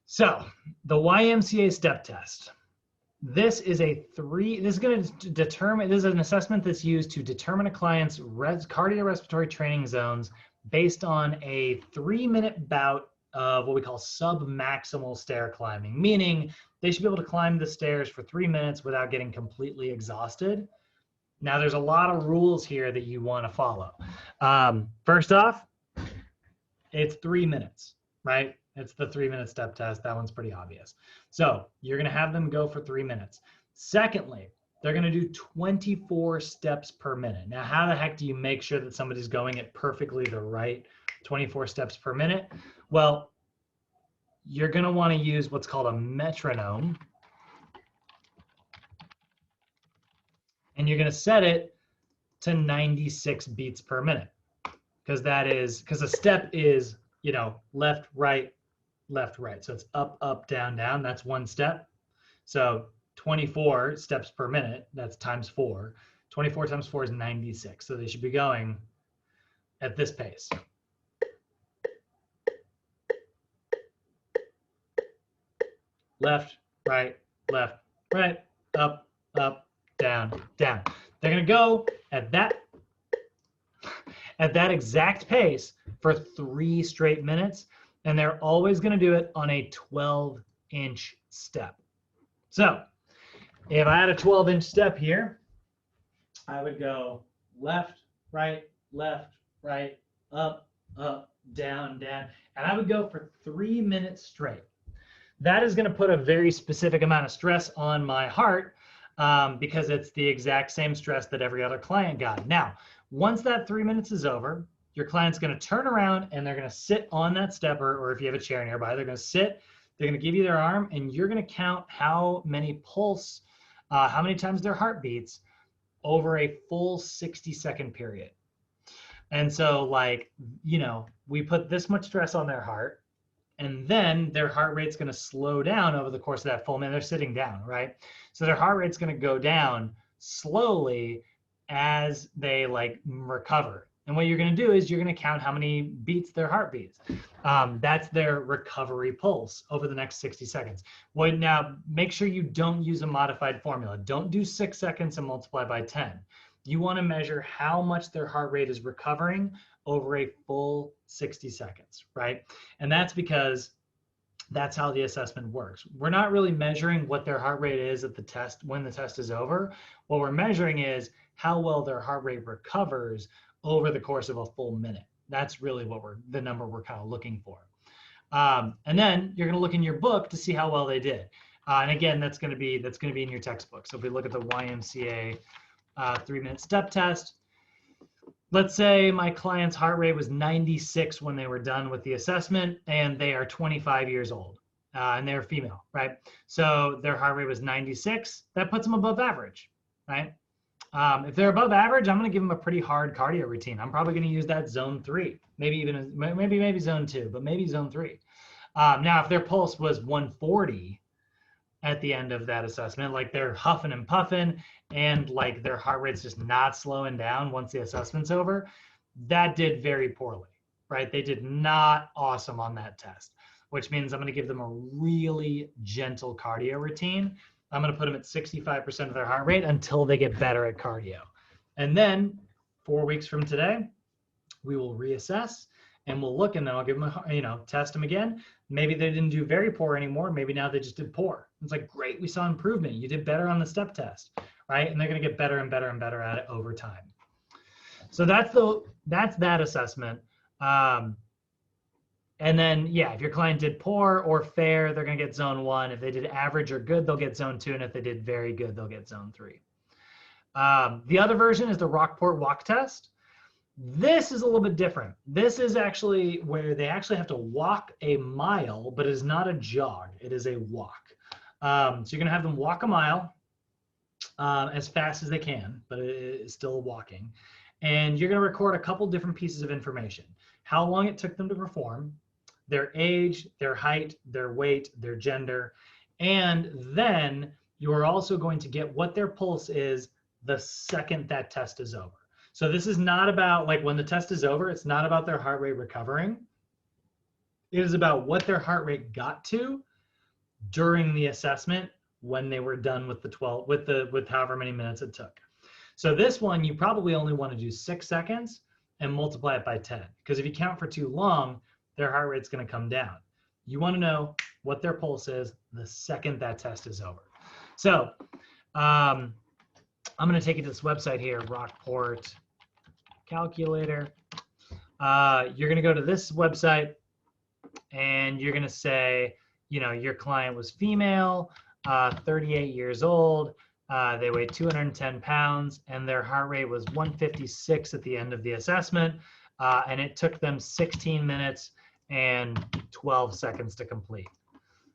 So the YMCA step test. This is going to determine, this is an assessment that's used to determine a client's cardiorespiratory training zones based on a 3-minute bout of what we call submaximal stair climbing, meaning they should be able to climb the stairs for 3 minutes without getting completely exhausted. Now, there's a lot of rules here that you want to follow. First off, it's 3 minutes, right? It's the 3-minute step test. That one's pretty obvious. So you're going to have them go for 3 minutes. Secondly, they're going to do 24 steps per minute. Now, how the heck do you make sure that somebody's going at perfectly the right 24 steps per minute? Well, you're going to want to use what's called a metronome. And you're going to set it to 96 beats per minute. Because a step is, you know, left, right, left, right. So it's up, up, down, down. That's one step. So 24 steps per minute, that's times 4. 24 times 4 is 96. So they should be going at this pace. Left, right, up, up, down, down. They're going to go at that exact pace for 3 straight minutes, and they're always going to do it on a 12-inch step. So if I had a 12-inch step here, I would go left, right, up, up, down, down, and I would go for 3 minutes straight. That is going to put a very specific amount of stress on my heart because it's the exact same stress that every other client got. Now, once that 3 minutes is over, your client's going to turn around and they're going to sit on that step, or if you have a chair nearby, they're going to sit, they're going to give you their arm, and you're going to count how many how many times their heart beats over a full 60-second period. And so, like, you know, we put this much stress on their heart, and then their heart rate's going to slow down over the course of that full minute. They're sitting down, right? So their heart rate's going to go down slowly as they like recover. And what you're going to do is you're going to count how many beats their heart beats. That's their recovery pulse over the next 60 seconds. Well, now make sure you don't use a modified formula. Don't do 6 seconds and multiply by 10. You want to measure how much their heart rate is recovering over a full 60 seconds, right? And that's because that's how the assessment works. We're not really measuring what their heart rate is at the test when the test is over. What we're measuring is how well their heart rate recovers over the course of a full minute. That's really what the number we're kind of looking for. And then you're going to look in your book to see how well they did. And again, that's going to be in your textbook. So if we look at the YMCA 3-minute step test, let's say my client's heart rate was 96 when they were done with the assessment, and they are 25 years old, and they're female, right? So their heart rate was 96. That puts them above average, right? If they're above average, I'm going to give them a pretty hard cardio routine. I'm probably going to use that zone 3, maybe zone 2, but maybe zone 3. Now, if their pulse was 140 at the end of that assessment, like they're huffing and puffing and like their heart rate's just not slowing down once the assessment's over, that did very poorly, right? They did not awesome on that test, which means I'm going to give them a really gentle cardio routine. I'm going to put them at 65% of their heart rate until they get better at cardio. And then 4 weeks from today, we will reassess and we'll look, and then I'll give them test them again. Maybe they didn't do very poor anymore. Maybe now they just did poor. It's like, great, we saw improvement. You did better on the step test, right? And they're going to get better and better and better at it over time. So that's that assessment. And then, yeah, if your client did poor or fair, they're going to get zone 1. If they did average or good, they'll get zone 2. And if they did very good, they'll get zone 3. The other version is the Rockport walk test. This is a little bit different. This is actually where they actually have to walk a mile, but it is not a jog. It is a walk. So you're going to have them walk a mile as fast as they can, but it is still walking. And you're going to record a couple different pieces of information. How long it took them to perform, their age, their height, their weight, their gender, and then you are also going to get what their pulse is the second that test is over. So this is not about, like, when the test is over, it's not about their heart rate recovering. It is about what their heart rate got to during the assessment when they were done with with however many minutes it took. So this one, you probably only want to do 6 seconds and multiply it by 10. Because if you count for too long, their heart rate's going to come down. You want to know what their pulse is the second that test is over. So I'm going to take you to this website here, Rockport Calculator. You're going to go to this website and you're going to say, you know, your client was female, 38 years old. They weighed 210 pounds and their heart rate was 156 at the end of the assessment. And it took them 16 minutes and 12 seconds to complete.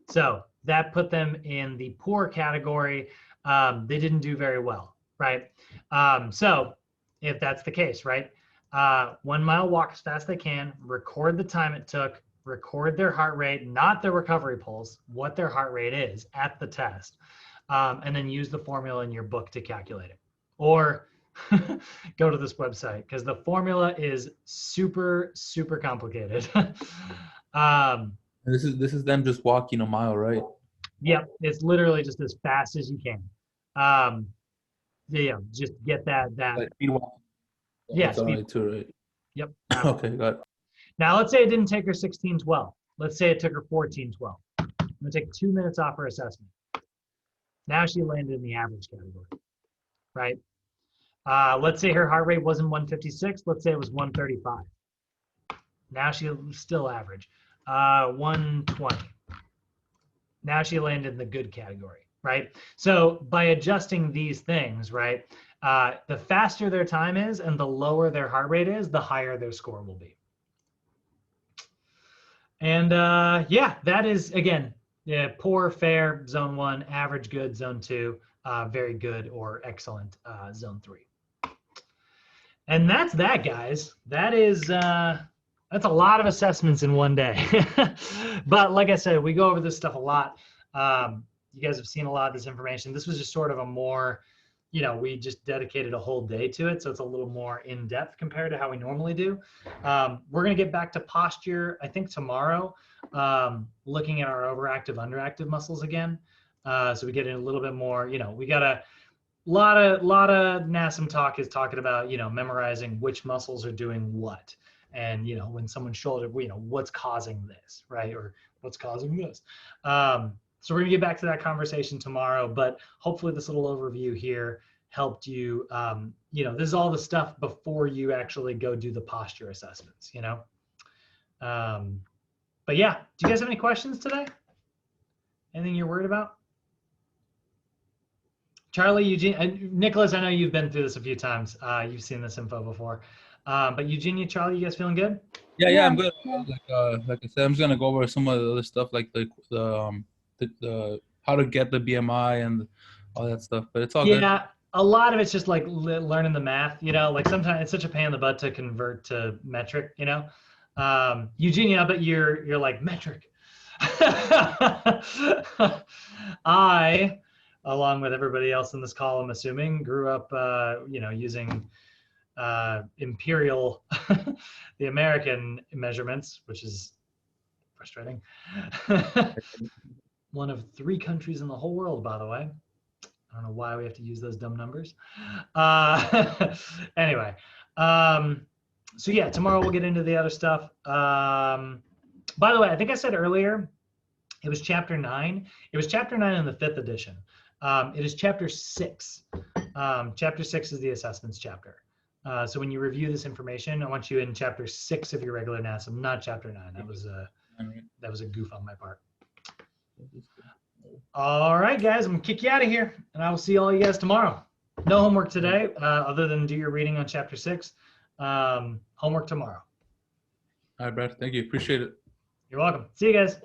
So that put them in the poor category. They didn't do very well, right? So if that's the case, right? 1 mile walk as fast as they can, record the time it took, record their heart rate, not their recovery pulse, what their heart rate is at the test, and then use the formula in your book to calculate it. Or go to this website because the formula is super, super complicated. This is them just walking a mile, right? Yep, it's literally just as fast as you can. Yeah, just get that. Like speed walk. Yeah, speed too, right? Yep. Okay, got it. Now let's say it didn't take her 16:12. Let's say it took her 14:12. I'm gonna take 2 minutes off her assessment. Now she landed in the average category, right? Let's say her heart rate wasn't 156. Let's say it was 135. Now she's still average. 120. Now she landed in the good category, right? So by adjusting these things, right, the faster their time is and the lower their heart rate is, the higher their score will be. And yeah, that is, again, poor, fair, zone 1, average, good, zone 2, very good or excellent, zone 3. And that's that, guys. That is, that's a lot of assessments in one day. But like I said, we go over this stuff a lot. You guys have seen a lot of this information. This was just sort of a more, you know, we just dedicated a whole day to it. So it's a little more in depth compared to how we normally do. We're going to get back to posture, I think tomorrow, looking at our overactive, underactive muscles again. So we get in a little bit more, you know, we got a lot of NASM talk is talking about, you know, memorizing which muscles are doing what. And, you know, when someone's shoulder, you know, what's causing this, right? Or what's causing this. So we're gonna get back to that conversation tomorrow, but hopefully this little overview here helped you, you know, this is all the stuff before you actually go do the posture assessments, you know? But yeah, do you guys have any questions today? Anything you're worried about? Charlie, Eugene, Nicholas, I know you've been through this a few times. You've seen this info before. But Eugenia, Charlie, you guys feeling good? Yeah, I'm good. Like I said, I'm just gonna go over some of the other stuff, like the how to get the BMI and all that stuff. But it's all good. Yeah, a lot of it's just like learning the math. You know, like sometimes it's such a pain in the butt to convert to metric. You know, Eugenia, I bet you're like metric. I, along with everybody else in this call, I'm assuming, grew up, you know, using imperial, the American measurements, which is frustrating. One of 3 countries in the whole world, by the way. I don't know why we have to use those dumb numbers. Anyway, so yeah, tomorrow we'll get into the other stuff. By the way, I think I said earlier, it was chapter 9. It was chapter 9 in the 5th edition. It is chapter 6. Chapter 6 is the assessments chapter. So when you review this information, I want you in chapter 6 of your regular NASM, not chapter 9. That was a goof on my part. All right, guys, I'm gonna kick you out of here, and I will see all you guys tomorrow. No homework today, other than do your reading on chapter 6. Homework tomorrow. All right, Brad. Thank you. Appreciate it. You're welcome. See you guys.